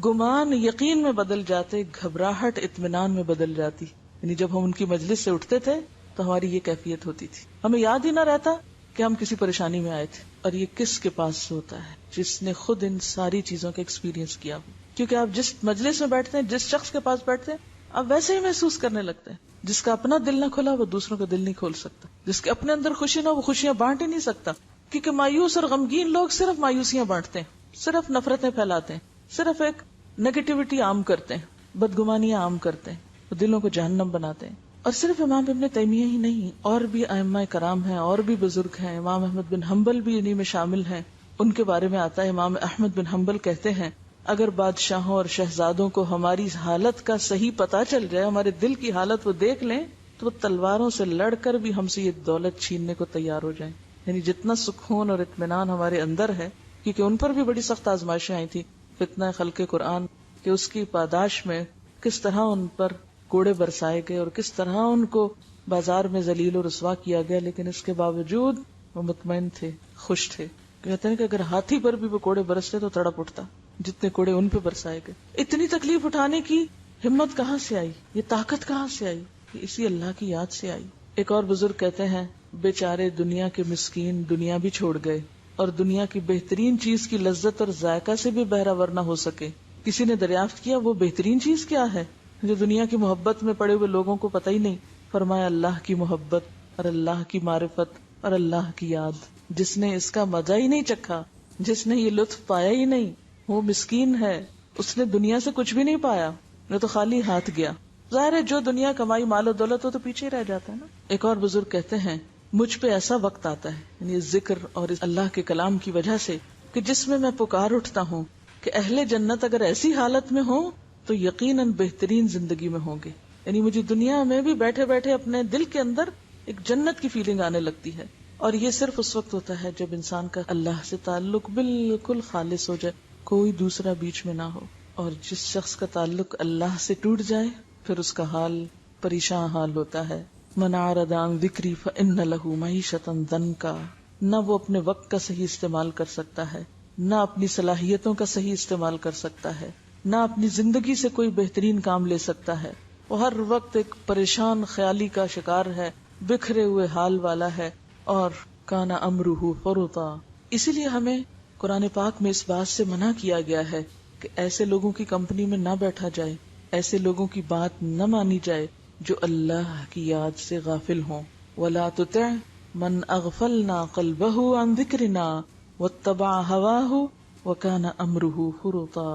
گمان یقین میں بدل جاتے، گھبراہٹ اطمینان میں بدل جاتی. یعنی جب ہم ان کی مجلس سے اٹھتے تھے تو ہماری یہ کیفیت ہوتی تھی. ہمیں یاد ہی نہ رہتا کہ ہم کسی پریشانی میں آئے تھے. اور یہ کس کے پاس ہوتا ہے؟ جس نے خود ان ساری چیزوں کا ایکسپیرینس کیا ہو. کیونکہ آپ جس مجلس میں بیٹھتے ہیں، جس شخص کے پاس بیٹھتے ہیں، آپ ویسے ہی محسوس کرنے لگتے ہیں. جس کا اپنا دل نہ کھلا وہ دوسروں کا دل نہیں کھول سکتا. جس کے اپنے اندر خوشی نہ، وہ خوشیاں بانٹ ہی نہیں سکتا. کیونکہ مایوس اور غمگین لوگ صرف مایوسیاں بانٹتے ہیں، صرف نفرتیں پھیلاتے ہیں، صرف ایک نیگیٹیوٹی عام کرتے ہیں، بدگمانیاں عام کرتے ہیں، دلوں کو جہنم بناتے ہیں. اور صرف امام ابن تیمیہ ہی نہیں، اور بھی ائمہ کرام ہیں، اور بھی بزرگ ہیں. امام احمد بن حنبل بھی انہی میں شامل ہیں. ان کے بارے میں آتا ہے، امام احمد بن حنبل کہتے ہیں، اگر بادشاہوں اور شہزادوں کو ہماری حالت کا صحیح پتہ چل جائے، ہمارے دل کی حالت وہ دیکھ لیں، تو وہ تلواروں سے لڑ کر بھی ہم سے یہ دولت چھیننے کو تیار ہو جائیں. یعنی جتنا سکون اور اطمینان ہمارے اندر ہے، کیونکہ ان پر بھی بڑی سخت آزمائشیں آئی تھی، فتنہ خلق قرآن، کہ اس کی پاداش میں کس طرح ان پر کوڑے برسائے گئے اور کس طرح ان کو بازار میں ذلیل و رسوا کیا گیا. لیکن اس کے باوجود وہ مطمئن تھے، خوش تھے. کہتے ہیں کہ اگر ہاتھی پر بھی وہ کوڑے برستے تو تڑپ اٹھتا، جتنے کوڑے ان پہ برسائے گئے. اتنی تکلیف اٹھانے کی ہمت کہاں سے آئی؟ یہ طاقت کہاں سے آئی؟ اسی اللہ کی یاد سے آئی. ایک اور بزرگ کہتے ہیں، بیچارے دنیا کے مسکین دنیا بھی چھوڑ گئے اور دنیا کی بہترین چیز کی لذت اور ذائقہ سے بھی بہرہ نہ ہو سکے. کسی نے دریافت کیا وہ بہترین چیز کیا ہے جو دنیا کی محبت میں پڑے ہوئے لوگوں کو پتہ ہی نہیں. فرمایا اللہ کی محبت اور اللہ کی معرفت اور اللہ کی یاد. جس نے اس کا مزہ ہی نہیں چکھا، جس نے یہ لطف پایا ہی نہیں، وہ مسکین ہے. اس نے دنیا سے کچھ بھی نہیں پایا، وہ تو خالی ہاتھ گیا. ظاہر ہے جو دنیا کمائی مال و دولت ہو تو پیچھے رہ جاتا ہے نا. ایک اور بزرگ کہتے ہیں، مجھ پہ ایسا وقت آتا ہے، یعنی ذکر اور اللہ کے کلام کی وجہ سے، کہ جس میں پکار اٹھتا ہوں کہ اہل جنت اگر ایسی حالت میں ہوں تو یقیناً بہترین زندگی میں ہوں گے. یعنی مجھے دنیا میں بھی بیٹھے بیٹھے اپنے دل کے اندر ایک جنت کی فیلنگ آنے لگتی ہے. اور یہ صرف اس وقت ہوتا ہے جب انسان کا اللہ سے تعلق بالکل خالص ہو جائے، کوئی دوسرا بیچ میں نہ ہو. اور جس شخص کا تعلق اللہ سے ٹوٹ جائے پھر اس کا حال پریشان حال ہوتا ہے. من اعرض عن ذکری فإن له معیشۃ ضنکا. نہ وہ اپنے وقت کا صحیح استعمال کر سکتا ہے، نہ اپنی صلاحیتوں کا صحیح استعمال کر سکتا ہے، نہ اپنی زندگی سے کوئی بہترین کام لے سکتا ہے. وہ ہر وقت ایک پریشان خیالی کا شکار ہے، بکھرے ہوئے حال والا ہے اور کان امرہ فرطا. اسی لیے ہمیں قرآن پاک میں اس بات سے منع کیا گیا ہے کہ ایسے لوگوں کی کمپنی میں نہ بیٹھا جائے، ایسے لوگوں کی بات نہ مانی جائے جو اللہ کی یاد سے غافل ہوں. ولا تطع من اغفلنا قلبه عن ذکرنا واتبع هواه وكان امره فرطا.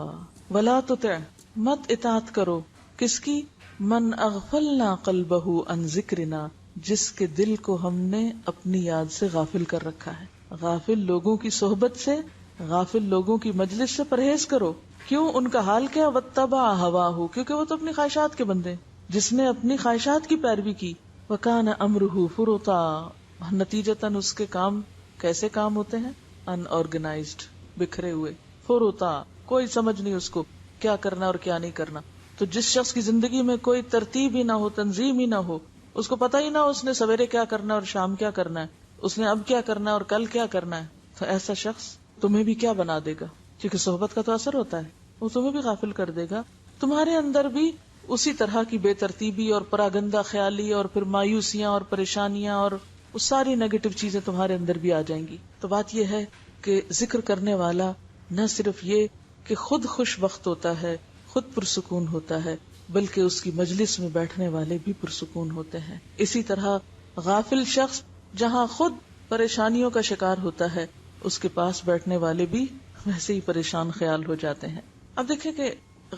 ولا تطع، مت اطاعت کرو، کس کی؟ من اغفلنا قلبه عن ذکرنا، جس کے دل کو ہم نے اپنی یاد سے غافل کر رکھا ہے. غافل لوگوں کی صحبت سے، غافل لوگوں کی مجلس سے پرہیز کرو. کیوں؟ ان کا حال کیا؟ واتبع هواه، کیونکہ وہ تو اپنی خواہشات کے بندے، جس نے اپنی خواہشات کی پیروی کی. وکان امرہ فرطا، نتیجتاً اس کے کام کیسے کام ہوتے ہیں؟ ان آرگنائزڈ، بکھرے ہوئے. فرطا، کوئی سمجھ نہیں اس کو کیا کرنا اور کیا نہیں کرنا. تو جس شخص کی زندگی میں کوئی ترتیب ہی نہ ہو، تنظیم ہی نہ ہو، اس کو پتہ ہی نہ ہو اس نے سویرے کیا کرنا اور شام کیا کرنا ہے، اس نے اب کیا کرنا اور کل کیا کرنا ہے، تو ایسا شخص تمہیں بھی کیا بنا دے گا؟ کیونکہ صحبت کا تو اثر ہوتا ہے، وہ تمہیں بھی غافل کر دے گا. تمہارے اندر بھی اسی طرح کی بے ترتیبی اور پراگندہ خیالی اور پھر مایوسیاں اور پریشانیاں اور وہ ساری نیگیٹو چیزیں تمہارے اندر بھی آ جائیں گی. تو بات یہ ہے کہ ذکر کرنے والا نہ صرف یہ کہ خود خوش بخت ہوتا ہے، خود پرسکون ہوتا ہے، بلکہ اس کی مجلس میں بیٹھنے والے بھی پرسکون ہوتے ہیں. اسی طرح غافل شخص جہاں خود پریشانیوں کا شکار ہوتا ہے، اس کے پاس بیٹھنے والے بھی ویسے ہی پریشان خیال ہو جاتے ہیں. اب دیکھیں کہ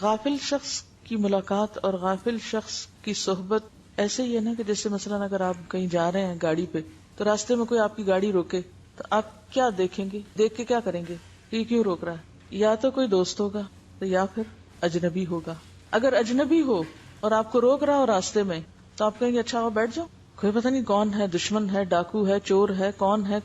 غافل شخص کی ملاقات اور غافل شخص کی صحبت ایسے ہی ہے نا کہ جیسے مثلاً اگر آپ کہیں جا رہے ہیں گاڑی پہ، تو راستے میں کوئی آپ کی گاڑی روکے تو آپ کیا دیکھیں گے؟ دیکھ کے کیا کریں گے؟ یہ کیوں روک رہا ہے؟ یا تو کوئی دوست ہوگا تو یا پھر اجنبی ہوگا. اگر اجنبی ہو اور آپ کو روک رہا ہو راستے میں تو آپ کہیں گے اچھا وہ بیٹھ جاؤ، کوئی پتہ نہیں کون ہے، دشمن ہے، ڈاکو ہے، چور ہے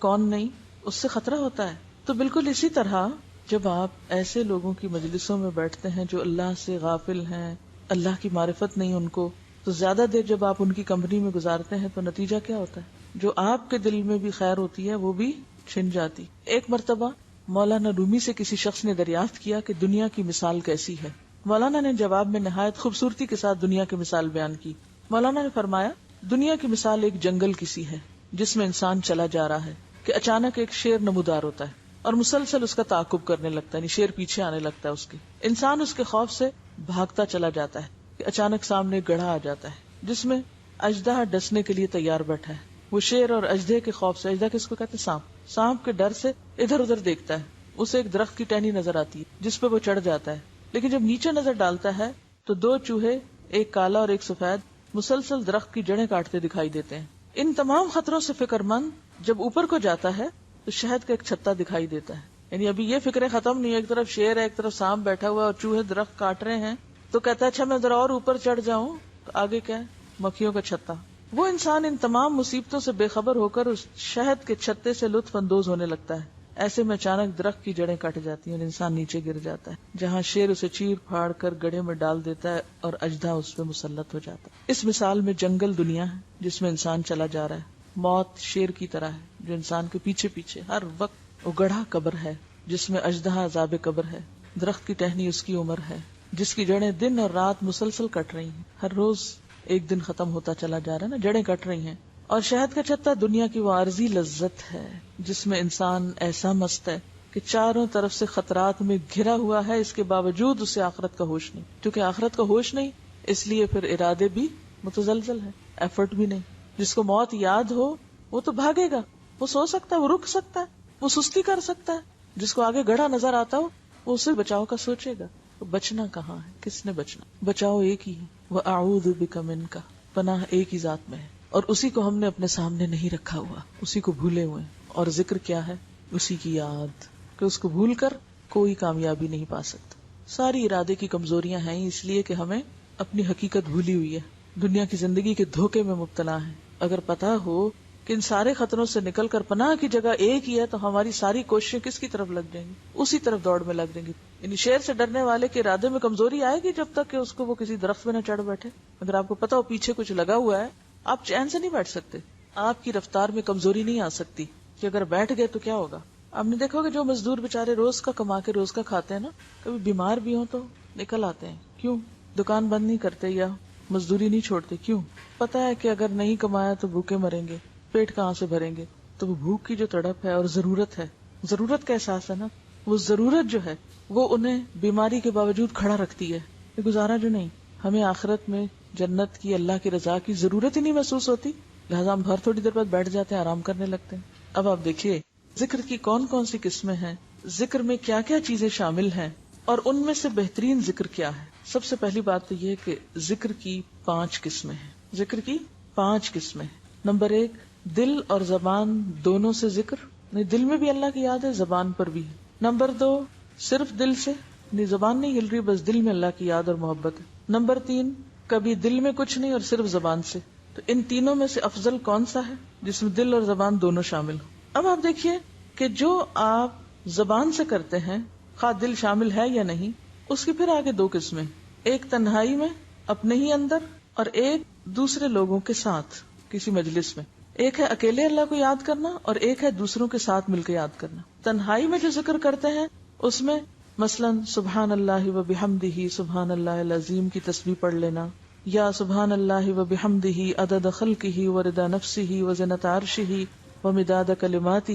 کون نہیں، اس سے خطرہ ہوتا ہے. تو بالکل اسی طرح جب آپ ایسے لوگوں کی مجلسوں میں بیٹھتے ہیں جو اللہ سے غافل ہیں، اللہ کی معرفت نہیں ان کو، تو زیادہ دیر جب آپ ان کی کمپنی میں گزارتے ہیں تو نتیجہ کیا ہوتا ہے؟ جو آپ کے دل میں بھی خیر ہوتی ہے وہ بھی چھن جاتی. ایک مرتبہ مولانا رومی سے کسی شخص نے دریافت کیا کہ دنیا کی مثال کیسی ہے. مولانا نے جواب میں نہایت خوبصورتی کے ساتھ دنیا کی مثال بیان کی. مولانا نے فرمایا، دنیا کی مثال ایک جنگل کی سی ہے جس میں انسان چلا جا رہا ہے کہ اچانک ایک شیر نمودار ہوتا ہے اور مسلسل اس کا تعاقب کرنے لگتا ہے، یعنی شیر پیچھے آنے لگتا ہے اس کے. انسان اس کے خوف سے بھاگتا چلا جاتا ہے کہ اچانک سامنے گڑھا آ جاتا ہے جس میں اژدہا ڈسنے کے لیے تیار بیٹھا ہے. وہ شیر اور اژدہے کے خوف سے، اژدہا کس کو کہتے ہیں؟ سانپ کے ڈر سے ادھر ادھر دیکھتا ہے. اسے ایک درخت کی ٹہنی نظر آتی ہے جس پہ وہ چڑھ جاتا ہے، لیکن جب نیچے نظر ڈالتا ہے تو دو چوہے، ایک کالا اور ایک سفید، مسلسل درخت کی جڑیں کاٹتے دکھائی دیتے ہیں. ان تمام خطروں سے فکر مند جب اوپر کو جاتا ہے تو شہد کا ایک چھتا دکھائی دیتا ہے. یعنی ابھی یہ فکریں ختم نہیں، ایک طرف شیر ہے، ایک طرف سانپ بیٹھا ہوا ہے اور چوہے درخت کاٹ رہے ہیں، تو کہتا ہے اچھا میں ذرا اور اوپر چڑھ جاؤں، تو آگے کیا ہے؟ مکھیوں کا چھتا. وہ انسان ان تمام مصیبتوں سے بے خبر ہو کر اس شہد کے چھتے سے لطف اندوز ہونے لگتا ہے. ایسے میں اچانک درخت کی جڑیں کٹ جاتی ہیں اور انسان نیچے گر جاتا ہے، جہاں شیر اسے چیر پھاڑ کر گڑھے میں ڈال دیتا ہے اور اژدہا اس پہ مسلط ہو جاتا ہے. اس مثال میں جنگل دنیا ہے جس میں انسان چلا جا رہا ہے. موت شیر کی طرح ہے جو انسان کے پیچھے پیچھے ہر وقت. وہ گڑھا قبر ہے جس میں اژدہا عذاب قبر ہے. درخت کی ٹہنی اس کی عمر ہے جس کی جڑیں دن اور رات مسلسل کٹ رہی ہیں. ہر روز ایک دن ختم ہوتا چلا جا رہا ہے نا، جڑیں کٹ رہی ہیں. اور شہد کا چھتا دنیا کی وہ عارضی لذت ہے جس میں انسان ایسا مست ہے کہ چاروں طرف سے خطرات میں گھرا ہوا ہے، اس کے باوجود اسے آخرت کا ہوش نہیں. کیونکہ آخرت کا ہوش نہیں، اس لیے پھر ارادے بھی متزلزل ہے، ایفرٹ بھی نہیں. جس کو موت یاد ہو وہ تو بھاگے گا، وہ سو سکتا ہے، وہ رک سکتا ہے، وہ سستی کر سکتا ہے. جس کو آگے گڑھا نظر آتا ہو وہ اسے بچاؤ کا سوچے گا. تو بچنا کہاں ہے؟ کس نے بچنا؟ بچاؤ ایک ہی ہے، وَأَعُوذُ بِكَ مِنْكَ، پناہ ایک ہی ذات میں ہے. اور اسی کو ہم نے اپنے سامنے نہیں رکھا ہوا، اسی کو بھولے ہوئے. اور ذکر کیا ہے؟ اسی کی یاد، کہ اس کو بھول کر کوئی کامیابی نہیں پا سکتا. ساری ارادے کی کمزوریاں ہیں اس لیے کہ ہمیں اپنی حقیقت بھولی ہوئی ہے، دنیا کی زندگی کے دھوکے میں مبتلا ہے. اگر پتا ہو کہ ان سارے خطروں سے نکل کر پناہ کی جگہ ایک ہی ہے تو ہماری ساری کوششیں کس کی طرف لگ جائیں گی؟ اسی طرف دوڑ میں لگ جائیں گی. یعنی شیر سے ڈرنے والے کے ارادے میں کمزوری آئے گی جب تک کہ اس کو وہ کسی درخت میں نہ چڑھ بیٹھے. اگر آپ کو پتا ہو پیچھے کچھ لگا ہوا ہے، آپ چین سے نہیں بیٹھ سکتے. آپ کی رفتار میں کمزوری نہیں آ سکتی کہ اگر بیٹھ گئے تو کیا ہوگا. آپ نے دیکھا ہوگا جو مزدور بےچارے روز کا کما کے روز کا کھاتے ہیں نا، کبھی بیمار بھی ہوں تو نکل آتے ہیں. کیوں؟ دکان بند نہیں کرتے یا مزدوری نہیں چھوڑتے. کیوں؟ پتا ہے کہ اگر نہیں کمایا تو بھوکے مریں گے، پیٹ کہاں سے بھریں گے. تو وہ بھوک کی جو تڑپ ہے اور ضرورت کا احساس ہے نا، وہ ضرورت جو ہے وہ انہیں بیماری کے باوجود کھڑا رکھتی ہے، یہ گزارا جو نہیں. ہمیں آخرت میں جنت کی، اللہ کی رضا کی ضرورت ہی نہیں محسوس ہوتی، لہٰذا ہم ہر تھوڑی دیر بعد بیٹھ جاتے ہیں، آرام کرنے لگتے ہیں. اب آپ دیکھیے ذکر کی کون کون سی قسمیں ہیں، ذکر میں کیا کیا چیزیں شامل ہیں، اور ان میں سے بہترین ذکر کیا ہے. سب سے پہلی بات تو یہ کہ ذکر کی 5 قسمیں ہیں. ذکر کی 5 قسمیں ہیں. نمبر 1، دل اور زبان دونوں سے ذکر، نہیں دل میں بھی اللہ کی یاد ہے، زبان پر بھی. نمبر 2، صرف دل سے، نہیں زبان نہیں ہل رہی، بس دل میں اللہ کی یاد اور محبت ہے. نمبر 3، کبھی دل میں کچھ نہیں اور صرف زبان سے. تو ان تینوں میں سے افضل کون سا ہے جس میں دل اور زبان دونوں شامل ہو. اب آپ دیکھیے کہ جو آپ زبان سے کرتے ہیں، خواہ دل شامل ہے یا نہیں، اس کی پھر آگے 2 قسمیں، ایک تنہائی میں اپنے ہی اندر، اور ایک دوسرے لوگوں کے ساتھ کسی مجلس میں. ایک ہے اکیلے اللہ کو یاد کرنا اور ایک ہے دوسروں کے ساتھ مل کے یاد کرنا. تنہائی میں جو ذکر کرتے ہیں اس میں مثلا سبحان اللہ و بحمدہ سبحان اللہ العظیم کی تسبیح پڑھ لینا، یا سبحان اللہ و بحمدہ عدد خلقہ و رضا نفسہ و زنۃ عرشہ و مداد کلماتہ.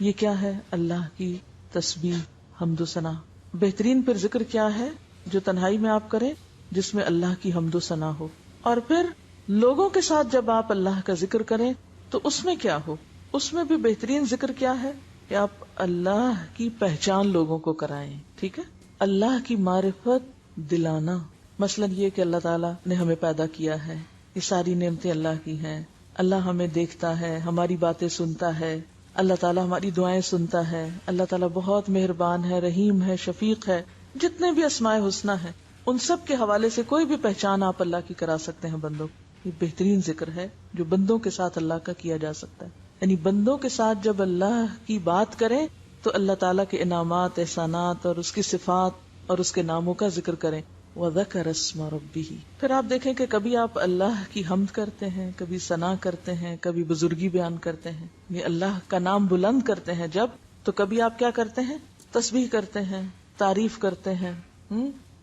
یہ کیا ہے؟ اللہ کی تسبیح، حمد و ثنا. بہترین پھر ذکر کیا ہے جو تنہائی میں آپ کریں جس میں اللہ کی حمد و ثنا ہو. اور پھر لوگوں کے ساتھ جب آپ اللہ کا ذکر کریں تو اس میں کیا ہو؟ اس میں بھی بہترین ذکر کیا ہے کہ آپ اللہ کی پہچان لوگوں کو کرائیں. ٹھیک ہے، اللہ کی معرفت دلانا. مثلا یہ کہ اللہ تعالیٰ نے ہمیں پیدا کیا ہے، یہ ساری نعمتیں اللہ کی ہیں، اللہ ہمیں دیکھتا ہے، ہماری باتیں سنتا ہے، اللہ تعالیٰ ہماری دعائیں سنتا ہے، اللہ تعالیٰ بہت مہربان ہے، رحیم ہے، شفیق ہے. جتنے بھی اسماء حسنی ہیں ان سب کے حوالے سے کوئی بھی پہچان آپ اللہ کی کرا سکتے ہیں بندوں. یہ بہترین ذکر ہے جو بندوں کے ساتھ اللہ کا کیا جا سکتا ہے. یعنی بندوں کے ساتھ جب اللہ کی بات کریں تو اللہ تعالیٰ کے انعامات، احسانات اور اس کی صفات اور اس کے ناموں کا ذکر کریں. وَذَكَرَ اسْمَ رَبِّهِ. پھر آپ دیکھیں کہ کبھی آپ اللہ کی حمد کرتے ہیں، کبھی ثنا کرتے ہیں، کبھی بزرگی بیان کرتے ہیں، یہ اللہ کا نام بلند کرتے ہیں جب، تو کبھی آپ کیا کرتے ہیں؟ تسبیح کرتے ہیں، تعریف کرتے ہیں،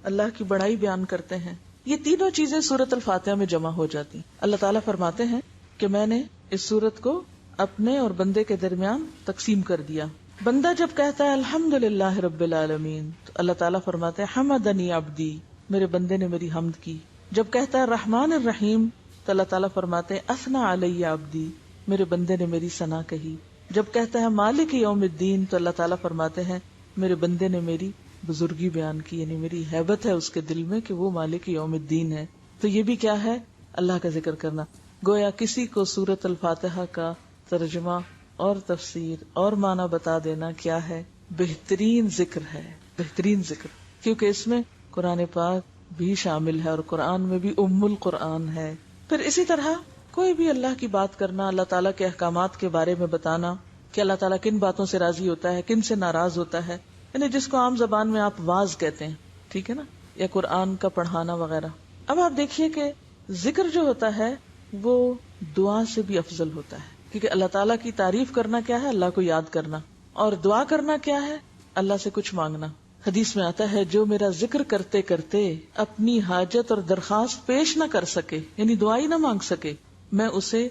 اللہ کی بڑائی بیان کرتے ہیں. یہ تینوں چیزیں سورۃ الفاتحہ میں جمع ہو جاتی. اللہ تعالیٰ فرماتے ہیں کہ میں نے اس سورت کو اپنے اور بندے کے درمیان تقسیم کر دیا. بندہ جب کہتا ہے الحمدللہ رب العالمین تو اللہ تعالیٰ فرماتے ہیں حمدنی عبدی، میرے بندے نے میری حمد کی. جب کہتا ہے الرحمن الرحیم تو اللہ تعالیٰ فرماتے ہیں اثنا علی عبدی، میرے بندے نے میری ثنا کہی. جب کہتا ہے مالک یوم الدین تو اللہ تعالیٰ فرماتے ہیں میرے بندے نے میری بزرگی بیان کی، یعنی میری ہیبت ہے اس کے دل میں کہ وہ مالک یوم الدین ہے. تو یہ بھی کیا ہے؟ اللہ کا ذکر کرنا. گویا کسی کو سورۃ الفاتحہ کا ترجمہ اور تفسیر اور معنی بتا دینا کیا ہے؟ بہترین ذکر ہے، بہترین ذکر، کیونکہ اس میں قرآن پاک بھی شامل ہے اور قرآن میں بھی ام القرآن ہے. پھر اسی طرح کوئی بھی اللہ کی بات کرنا، اللہ تعالیٰ کے احکامات کے بارے میں بتانا کہ اللہ تعالیٰ کن باتوں سے راضی ہوتا ہے، کن سے ناراض ہوتا ہے، یعنی جس کو عام زبان میں آپ واعظ کہتے ہیں، ٹھیک ہے نا، یا قرآن کا پڑھانا وغیرہ. اب آپ دیکھیے کہ ذکر جو ہوتا ہے وہ دعا سے بھی افضل ہوتا ہے، کیونکہ اللہ تعالیٰ کی تعریف کرنا کیا ہے؟ اللہ کو یاد کرنا. اور دعا کرنا کیا ہے؟ اللہ سے کچھ مانگنا. حدیث میں آتا ہے جو میرا ذکر کرتے کرتے اپنی حاجت اور درخواست پیش نہ کر سکے، یعنی دعائی نہ مانگ سکے، میں اسے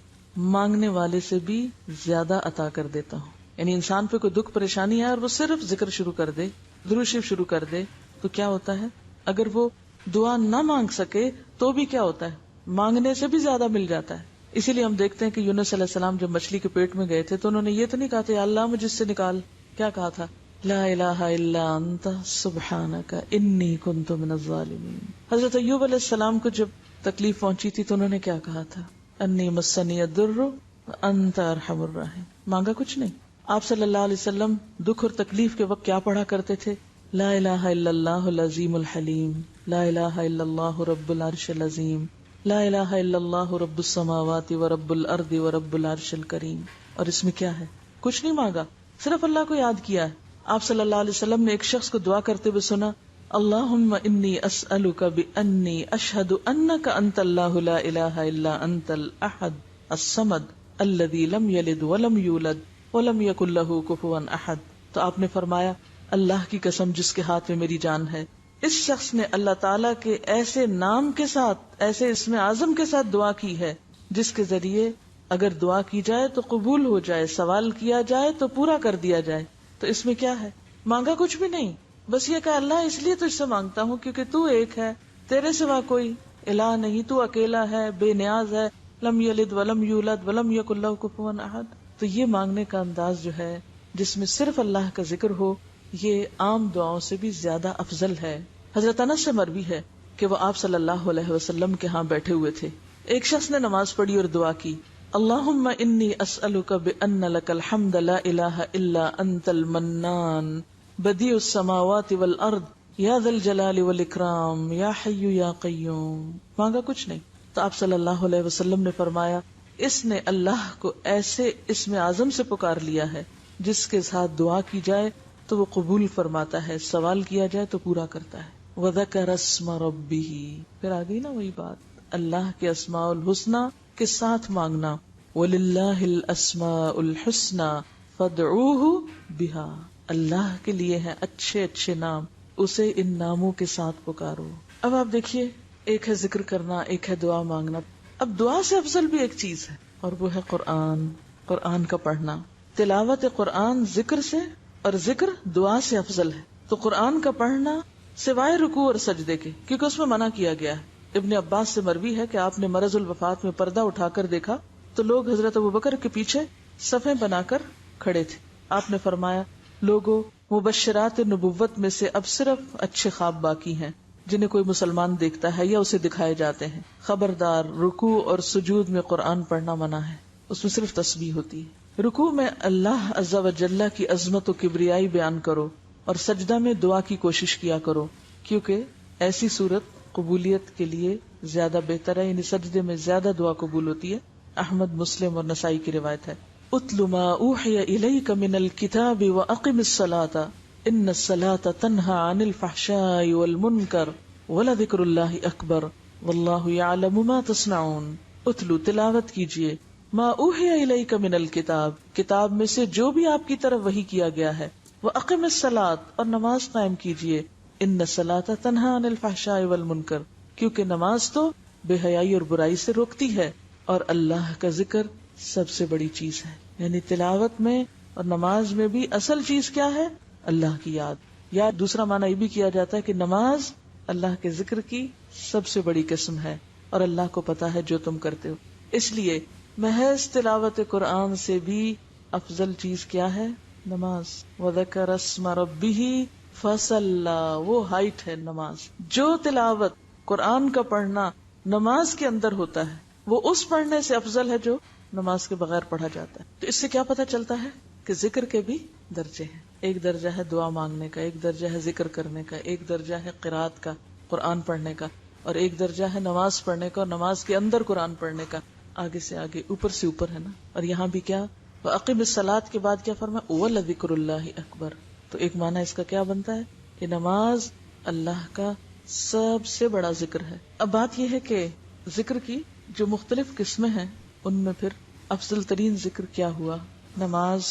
مانگنے والے سے بھی زیادہ عطا کر دیتا ہوں. یعنی انسان پہ کوئی دکھ پریشانی ہے اور وہ صرف ذکر شروع کر دے، درود شریف شروع کر دے، تو کیا ہوتا ہے؟ اگر وہ دعا نہ مانگ سکے تو بھی کیا ہوتا ہے؟ مانگنے سے بھی زیادہ مل جاتا ہے. اسی لیے ہم دیکھتے ہیں کہ یونس علیہ السلام جب مچھلی کے پیٹ میں گئے تھے تو انہوں نے یہ تو نہیں کہا تھا یا اللہ مجھ سے نکال، کیا کہا تھا؟ لا الہ الا انت سبحانک انی کنت من الظالمین. حضرت ایوب علیہ السلام کو جب تکلیف پہنچی تھی تو انہوں نے کیا کہا تھا؟ انی مسنی الضر وانت ارحم الراحمین. مانگا کچھ نہیں. آپ صلی اللہ علیہ وسلم دکھ اور تکلیف کے وقت کیا پڑھا کرتے تھے؟ لا الہ الا اللہ العظیم الحلیم، لا الہ الا اللہ رب العرش العظیم، لا الہ الا اللہ رب السماوات و رب الارض و رب العرش الکریم. اور اس میں کیا ہے؟ کچھ نہیں مانگا، صرف اللہ کو یاد کیا ہے. آپ صلی اللہ علیہ وسلم نے ایک شخص کو دعا کرتے ہوئے سنا اللہم انی اسألک بانی اشہد انک انت اللہ لا الہ الا انت الاحد الصمد الذی لم یلد ولم یولد ولم یکن لہ کفوا احد. تو آپ نے فرمایا اللہ کی قسم جس کے ہاتھ میں میری جان ہے، اس شخص نے اللہ تعالیٰ کے ایسے نام کے ساتھ، ایسے اسم اعظم کے ساتھ دعا کی ہے جس کے ذریعے اگر دعا کی جائے تو قبول ہو جائے، سوال کیا جائے تو پورا کر دیا جائے. تو اس میں کیا ہے؟ مانگا کچھ بھی نہیں، بس یہ کہ اللہ اس لیے تجھ سے مانگتا ہوں کیونکہ تو ایک ہے، تیرے سوا کوئی الہ نہیں، تو اکیلا ہے، بے نیاز ہے، لم یلد ولم یولد ولم یکن لہ کفوا احد. تو یہ مانگنے کا انداز جو ہے جس میں صرف اللہ کا ذکر ہو، یہ عام دعاؤں سے بھی زیادہ افضل ہے. حضرت انس سے مروی ہے کہ وہ آپ صلی اللہ علیہ وسلم کے ہاں بیٹھے ہوئے تھے. ایک شخص نے نماز پڑھی اور دعا کی، اللہم انی اسألک بان لک الحمد لا الہ الا انت المنان بدیع السماوات والارض یا ذا الجلال والاکرام یا حی یا قیوم. مانگا کچھ نہیں. تو آپ صلی اللہ علیہ وسلم نے فرمایا اس نے اللہ کو ایسے اسم اعظم سے پکار لیا ہے جس کے ساتھ دعا کی جائے تو وہ قبول فرماتا ہے، سوال کیا جائے تو پورا کرتا ہے. وذکر اسم ربہ، پھر آ گئی نا وہی بات، اللہ کے اسماء الحسنی کے ساتھ مانگنا. وَلِلَّهِ الْأَسْمَاءُ الْحُسْنَى فَادْعُوهُ بِهَا، اللہ کے لیے ہیں اچھے اچھے نام، اسے ان ناموں کے ساتھ پکارو. اب آپ دیکھیے، ایک ہے ذکر کرنا، ایک ہے دعا مانگنا. اب دعا سے افضل بھی ایک چیز ہے اور وہ ہے قرآن کا پڑھنا. تلاوت قرآن ذکر سے اور ذکر دعا سے افضل ہے. تو قرآن کا پڑھنا سوائے رکوع اور سجدے کے، کیونکہ اس میں منع کیا گیا ہے. ابن عباس سے مروی ہے کہ آپ نے مرض الوفات میں پردہ اٹھا کر دیکھا تو لوگ حضرت ابوبکر کے پیچھے صفیں بنا کر کھڑے تھے. آپ نے فرمایا لوگوں، مبشرات نبوت میں سے اب صرف اچھے خواب باقی ہیں جنہیں کوئی مسلمان دیکھتا ہے یا اسے دکھائے جاتے ہیں. خبردار، رکوع اور سجود میں قرآن پڑھنا منع ہے، اس میں صرف تسبیح ہوتی ہے. رکوع میں اللہ عز و جل کی عظمت و کبریائی بیان کرو اور سجدہ میں دعا کی کوشش کیا کرو، کیونکہ ایسی صورت قبولیت کے لیے زیادہ بہتر ہے، یعنی سجدے میں زیادہ دعا قبول ہوتی ہے. احمد، مسلم اور نسائی کی روایت ہے. اتل ما اوحی الیک من الکتاب واقم الصلاۃ ان الصلاۃ تنہی عن الفحشاء والمنکر ولذکر اللہ اکبر واللہ یعلم ما تصنعون. اتلو، تلاوت کیجیے، ما اوحی الیک من الکتاب، کتاب میں سے جو بھی آپ کی طرف وحی کیا گیا ہے، واقم الصلاۃ، اور نماز قائم کیجیے، ان الصلاۃ تنہی عن الفحشاء والمنکر، کیونکہ نماز تو بے حیائی اور برائی سے روکتی ہے اور اللہ کا ذکر سب سے بڑی چیز ہے. یعنی تلاوت میں اور نماز میں بھی اصل چیز کیا ہے؟ اللہ کی یاد. یا دوسرا معنی یہ بھی کیا جاتا ہے کہ نماز اللہ کے ذکر کی سب سے بڑی قسم ہے اور اللہ کو پتا ہے جو تم کرتے ہو. اس لیے محض تلاوت قرآن سے بھی افضل چیز کیا ہے؟ نماز. وذکر اسم ربہ فصلی، وہ ہائٹ ہے نماز. جو تلاوت قرآن کا پڑھنا نماز کے اندر ہوتا ہے وہ اس پڑھنے سے افضل ہے جو نماز کے بغیر پڑھا جاتا ہے. تو اس سے کیا پتہ چلتا ہے کہ ذکر کے بھی درجے ہیں. ایک درجہ ہے دعا مانگنے کا، ایک درجہ ہے ذکر کرنے کا، ایک درجہ ہے قرات کا، قرآن پڑھنے کا، اور ایک درجہ ہے نماز پڑھنے کا اور نماز کے اندر قرآن پڑھنے کا. آگے سے آگے، اوپر سے اوپر ہے نا. اور یہاں بھی کیا، وَأَقِمِ الصَّلَاةَ کے بعد کیا فرمایا، وَلَذِكْرُ اللَّهِ أَكْبَرُ. تو ایک معنی اس کا کیا بنتا ہے کہ نماز اللہ کا سب سے بڑا ذکر ہے. اب بات یہ ہے کہ ذکر کی جو مختلف قسمیں ہیں ان میں پھر افضل ترین ذکر کیا ہوا؟ نماز،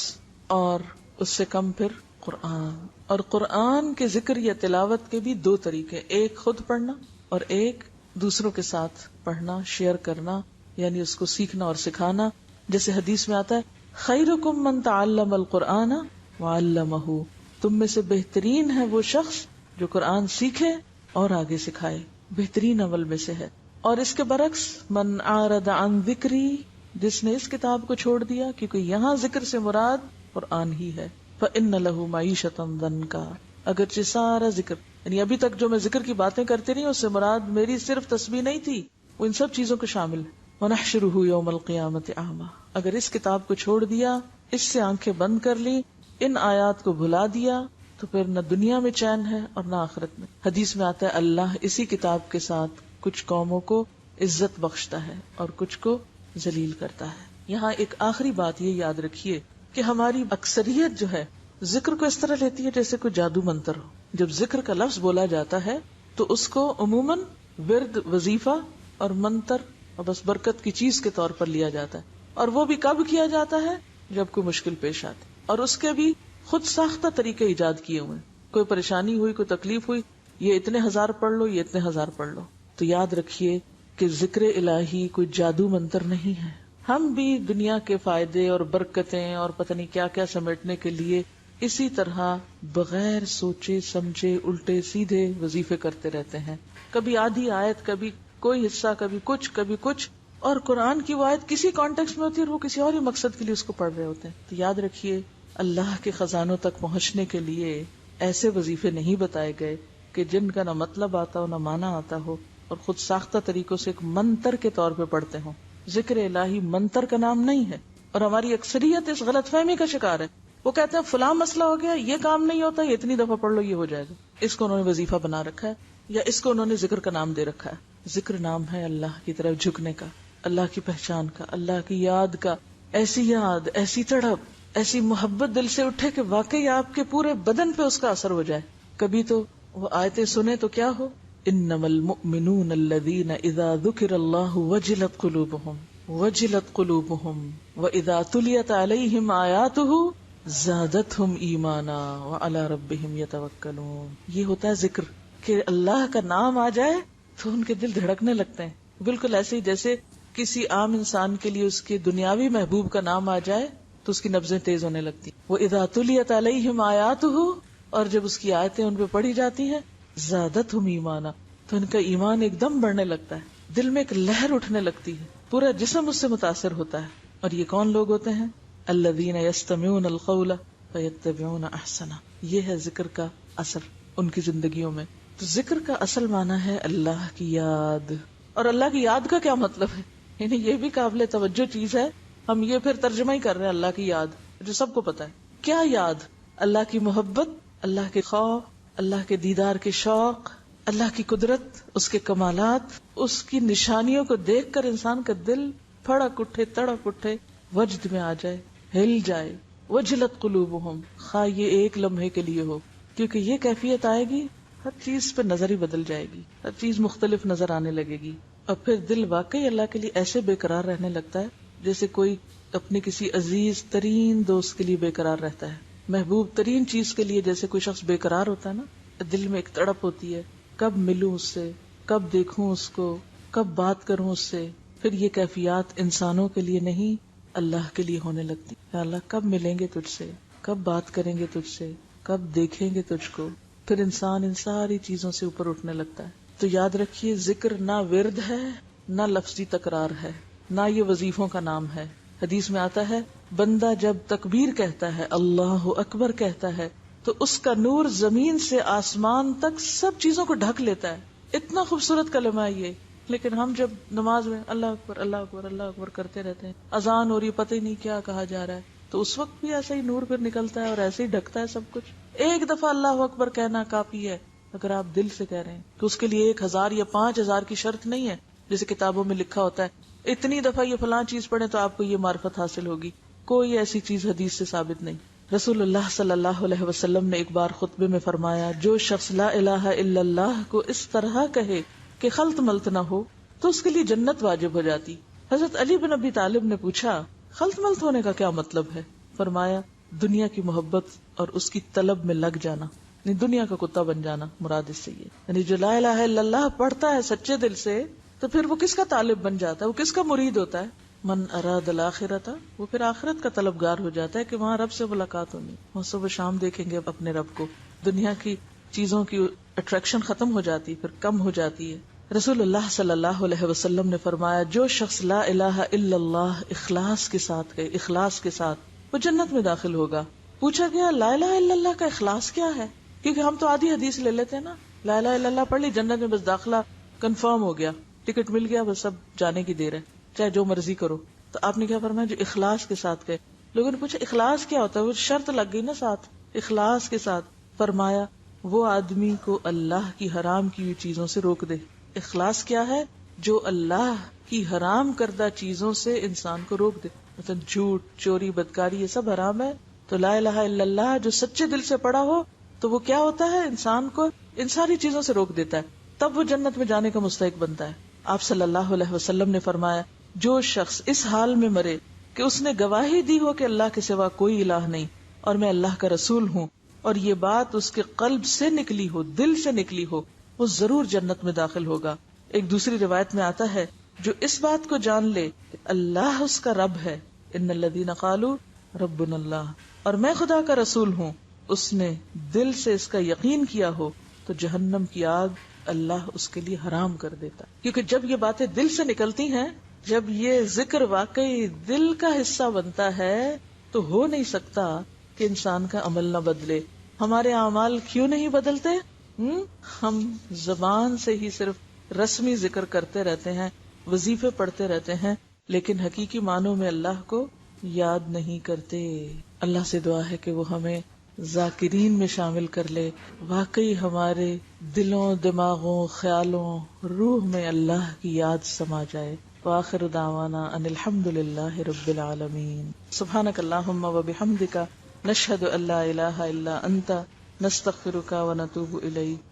اور اس سے کم پھر قرآن. اور قرآن کے ذکر یا تلاوت کے بھی دو طریقے، ایک خود پڑھنا اور ایک دوسروں کے ساتھ پڑھنا، شیئر کرنا، یعنی اس کو سیکھنا اور سکھانا. جیسے حدیث میں آتا ہے خیرکم من تعلم القرآن وعلمہ، تم میں سے بہترین ہے وہ شخص جو قرآن سیکھے اور آگے سکھائے، بہترین عمل میں سے ہے. اور اس کے برعکس من اعرض عن ذکری، جس نے اس کتاب کو چھوڑ دیا، کیونکہ یہاں ذکر سے مراد قرآن ہی ہے، فإن له معیشۃ ضنکا، اگرچہ سارا ذکر، یعنی ابھی تک جو میں ذکر کی باتیں کرتی رہی اس سے مراد میری صرف تسبیح نہیں تھی، وہ ان سب چیزوں کو شامل ہے. وَنَحْشُرُهُ يَوْمَ الْقِيَامَةِ أَعْمَى، اگر اس کتاب کو چھوڑ دیا، اس سے آنکھیں بند کر لی، ان آیات کو بھلا دیا، تو پھر نہ دنیا میں چین ہے اور نہ آخرت میں. حدیث میں آتا ہے اللہ اسی کتاب کے ساتھ کچھ قوموں کو عزت بخشتا ہے اور کچھ کو ذلیل کرتا ہے. یہاں ایک آخری بات یہ یاد رکھیے کہ ہماری اکثریت جو ہے ذکر کو اس طرح لیتی ہے جیسے کوئی جادو منتر ہو. جب ذکر کا لفظ بولا جاتا ہے تو اس کو عموماً ورد، وظیفہ اور منتر اور بس برکت کی چیز کے طور پر لیا جاتا ہے. اور وہ بھی کب کیا جاتا ہے؟ جب کوئی مشکل پیش آتی، اور اس کے بھی خود ساختہ طریقے ایجاد کیے ہوئے. کوئی پریشانی ہوئی، کوئی تکلیف ہوئی، یہ اتنے ہزار پڑھ لو، یہ اتنے ہزار پڑھ لو. تو یاد رکھیے کہ ذکر الہی کوئی جادو منتر نہیں ہے، ہم بھی دنیا کے فائدے اور برکتیں اور پتہ نہیں کیا کیا سمیٹنے کے لیے اسی طرح بغیر سوچے سمجھے الٹے سیدھے وظیفے کرتے رہتے ہیں. کبھی آدھی آیت، کبھی کوئی حصہ، کبھی کچھ، اور قرآن کی وہ آیت کسی کانٹیکسٹ میں ہوتی ہے اور وہ کسی اور ہی مقصد کے لیے اس کو پڑھ رہے ہوتے ہیں. تو یاد رکھیے، اللہ کے خزانوں تک پہنچنے کے لیے ایسے وظیفے نہیں بتائے گئے کہ جن کا نہ مطلب آتا ہو نہ معنی آتا ہو اور خود ساختہ طریقوں سے ایک منتر کے طور پہ پڑھتے ہوں. ذکر الہی منتر کا نام نہیں ہے، اور ہماری اکثریت اس غلط فہمی کا شکار ہے. وہ کہتے ہیں فلاں مسئلہ ہو گیا، یہ کام نہیں ہوتا، یہ اتنی دفعہ پڑھ لو یہ ہو جائے گا. اس کو انہوں نے وظیفہ بنا رکھا ہے، یا اس کو انہوں نے ذکر کا نام دے رکھا ہے. ذکر نام ہے اللہ کی طرف جھکنے کا، اللہ کی پہچان کا، اللہ کی یاد کا. ایسی یاد، ایسی تڑپ، ایسی محبت دل سے اٹھے کہ واقعی آپ کے پورے بدن پہ اس کا اثر ہو جائے. کبھی تو وہ آیتیں سنے تو کیا ہو، انما المؤمنون الذین اذا ذکر اللہ وجلت قلوبهم واذا تلیت علیہم آیاتہ زادتہم ایمانا وعلی ربہم یتوکلون. یہ ہوتا ہے ذکر، کہ اللہ کا نام آ جائے تو ان کے دل دھڑکنے لگتے ہیں. بالکل ایسے ہی جیسے کسی عام انسان کے لیے اس کے دنیاوی محبوب کا نام آ جائے تو اس کی نبضیں تیز ہونے لگتی. وَإِذَا تُلِيَتْ عَلَيْهِمْ آيَاتُهُ، اور جب اس کی آیتیں ان پہ پڑھی جاتی ہیں، زادتہم ایمانا، تو ان کا ایمان ایک دم بڑھنے لگتا ہے، دل میں ایک لہر اٹھنے لگتی ہے، پورا جسم اس سے متاثر ہوتا ہے. اور یہ کون لوگ ہوتے ہیں؟ الذین یستمعون القول فیتبعون احسنہ. یہ ہے ذکر کا اثر ان کی زندگیوں میں. تو ذکر کا اصل معنی ہے اللہ کی یاد. اور اللہ کی یاد کا کیا مطلب ہے؟ یعنی یہ بھی قابل توجہ چیز ہے. ہم یہ پھر ترجمہ ہی کر رہے ہیں اللہ کی یاد، جو سب کو پتا ہے. کیا یاد؟ اللہ کی محبت، اللہ کے خوف، اللہ کے دیدار کے شوق، اللہ کی قدرت، اس کے کمالات، اس کی نشانیوں کو دیکھ کر انسان کا دل پھڑک اٹھے، تڑپ اٹھے، وجد میں آ جائے، ہل جائے. وجلت قلوبہم، خواہ یہ ایک لمحے کے لیے ہو، کیونکہ یہ کیفیت آئے گی ہر چیز پہ نظر ہی بدل جائے گی، ہر چیز مختلف نظر آنے لگے گی. اور پھر دل واقعی اللہ کے لیے ایسے بے قرار رہنے لگتا ہے جیسے کوئی اپنے کسی عزیز ترین دوست کے لیے بے قرار رہتا ہے، محبوب ترین چیز کے لیے جیسے کوئی شخص بے قرار ہوتا ہے نا. دل میں ایک تڑپ ہوتی ہے، کب ملوں اس سے، کب دیکھوں اس کو، کب بات کروں اس سے. پھر یہ کیفیات انسانوں کے لیے نہیں، اللہ کے لیے ہونے لگتی. یا اللہ کب ملیں گے تجھ سے، کب بات کریں گے تجھ سے، کب دیکھیں گے تجھ کو. پھر انسان ان ساری چیزوں سے اوپر اٹھنے لگتا ہے. تو یاد رکھیے، ذکر نہ ورد ہے، نہ لفظی تکرار ہے، نہ یہ وظیفوں کا نام ہے. حدیث میں آتا ہے بندہ جب تکبیر کہتا ہے، اللہ اکبر کہتا ہے، تو اس کا نور زمین سے آسمان تک سب چیزوں کو ڈھک لیتا ہے. اتنا خوبصورت کلمہ ہے یہ. لیکن ہم جب نماز میں اللہ اکبر اللہ اکبر اللہ اکبر کرتے رہتے ہیں، اذان ہو رہی پتہ ہی نہیں کیا کہا جا رہا ہے، تو اس وقت بھی ایسا ہی نور پھر نکلتا ہے اور ایسے ہی ڈھکتا ہے سب کچھ. ایک دفعہ اللہ اکبر کہنا کافی ہے اگر آپ دل سے کہہ رہے ہیں، کہ اس کے لیے 1000 یا 5000 کی شرط نہیں ہے جیسے کتابوں میں لکھا ہوتا ہے اتنی دفعہ یہ فلاں چیز پڑھیں تو آپ کو یہ معرفت حاصل ہوگی. کوئی ایسی چیز حدیث سے ثابت نہیں. رسول اللہ صلی اللہ علیہ وسلم نے ایک بار خطبے میں فرمایا، جو شخص لا الہ الا اللہ کو اس طرح کہے کہ خلط ملط نہ ہو تو اس کے لیے جنت واجب ہو جاتی. حضرت علی بن ابی طالب نے پوچھا خلط ملط ہونے کا کیا مطلب ہے؟ فرمایا دنیا کی محبت اور اس کی طلب میں لگ جانا، یعنی دنیا کا کتا بن جانا مراد اس سے یہ. یعنی جو لا الہ الا اللہ پڑھتا ہے سچے دل سے تو پھر وہ کس کا طالب بن جاتا ہے، وہ کس کا مرید ہوتا ہے؟ من اراد الاخرۃ، وہ پھر آخرت کا طلبگار ہو جاتا ہے کہ وہاں رب سے ملاقات ہونی، وہاں صبح شام دیکھیں گے اپنے رب کو. دنیا کی چیزوں کی اٹریکشن ختم ہو جاتی، پھر کم ہو جاتی ہے. رسول اللہ صلی اللہ علیہ وسلم نے فرمایا جو شخص لا الہ الا اللہ اخلاص کے ساتھ کہے، اخلاص کے ساتھ، وہ جنت میں داخل ہوگا. پوچھا گیا لا الہ الا اللہ کا اخلاص کیا ہے؟ کیونکہ ہم تو آدھی حدیث لے لیتے ہیں نا، لا الہ الا اللہ پڑھ لی جنت میں بس داخلہ کنفرم ہو گیا، ٹکٹ مل گیا، بس اب جانے کی دیر ہے، چاہے جو مرضی کرو. تو آپ نے کیا فرمایا؟ جو اخلاص کے ساتھ کہے. لوگوں نے پوچھا اخلاص کیا ہوتا ہے؟ وہ شرط لگ گئی نا ساتھ، اخلاص کے ساتھ. فرمایا وہ آدمی کو اللہ کی حرام کی ہوئی چیزوں سے روک دے. اخلاص کیا ہے؟ جو اللہ کی حرام کردہ چیزوں سے انسان کو روک دے. مثلا جھوٹ، چوری، بدکاری، یہ سب حرام ہے. تو لا الہ الا اللہ جو سچے دل سے پڑھا ہو تو وہ کیا ہوتا ہے؟ انسان کو ان ساری چیزوں سے روک دیتا ہے، تب وہ جنت میں جانے کا مستحق بنتا ہے. آپ صلی اللہ علیہ وسلم نے فرمایا جو شخص اس حال میں مرے کہ اس نے گواہی دی ہو کہ اللہ کے سوا کوئی الہ نہیں اور میں اللہ کا رسول ہوں، اور یہ بات اس کے قلب سے نکلی ہو، دل سے نکلی ہو، وہ ضرور جنت میں داخل ہوگا. ایک دوسری روایت میں آتا ہے جو اس بات کو جان لے کہ اللہ اس کا رب ہے، ان الذین قالوا ربنا اللہ، اور میں خدا کا رسول ہوں، اس نے دل سے اس کا یقین کیا ہو تو جہنم کی آگ اللہ اس کے لیے حرام کر دیتا. کیونکہ جب یہ باتیں دل سے نکلتی ہیں، جب یہ ذکر واقعی دل کا حصہ بنتا ہے، تو ہو نہیں سکتا کہ انسان کا عمل نہ بدلے. ہمارے اعمال کیوں نہیں بدلتے؟ ہم زبان سے ہی صرف رسمی ذکر کرتے رہتے ہیں، وظیفے پڑھتے رہتے ہیں، لیکن حقیقی معنوں میں اللہ کو یاد نہیں کرتے. اللہ سے دعا ہے کہ وہ ہمیں ذاکرین میں شامل کر لے، واقعی ہمارے دلوں، دماغوں، خیالوں، روح میں اللہ کی یاد سما جائے. وآخر دعوانا ان الحمد للہ رب العالمین. سبحانک اللہم و بحمدک، نشہد ان لا الہ الا انت، نستغفرک و نتوب الیک.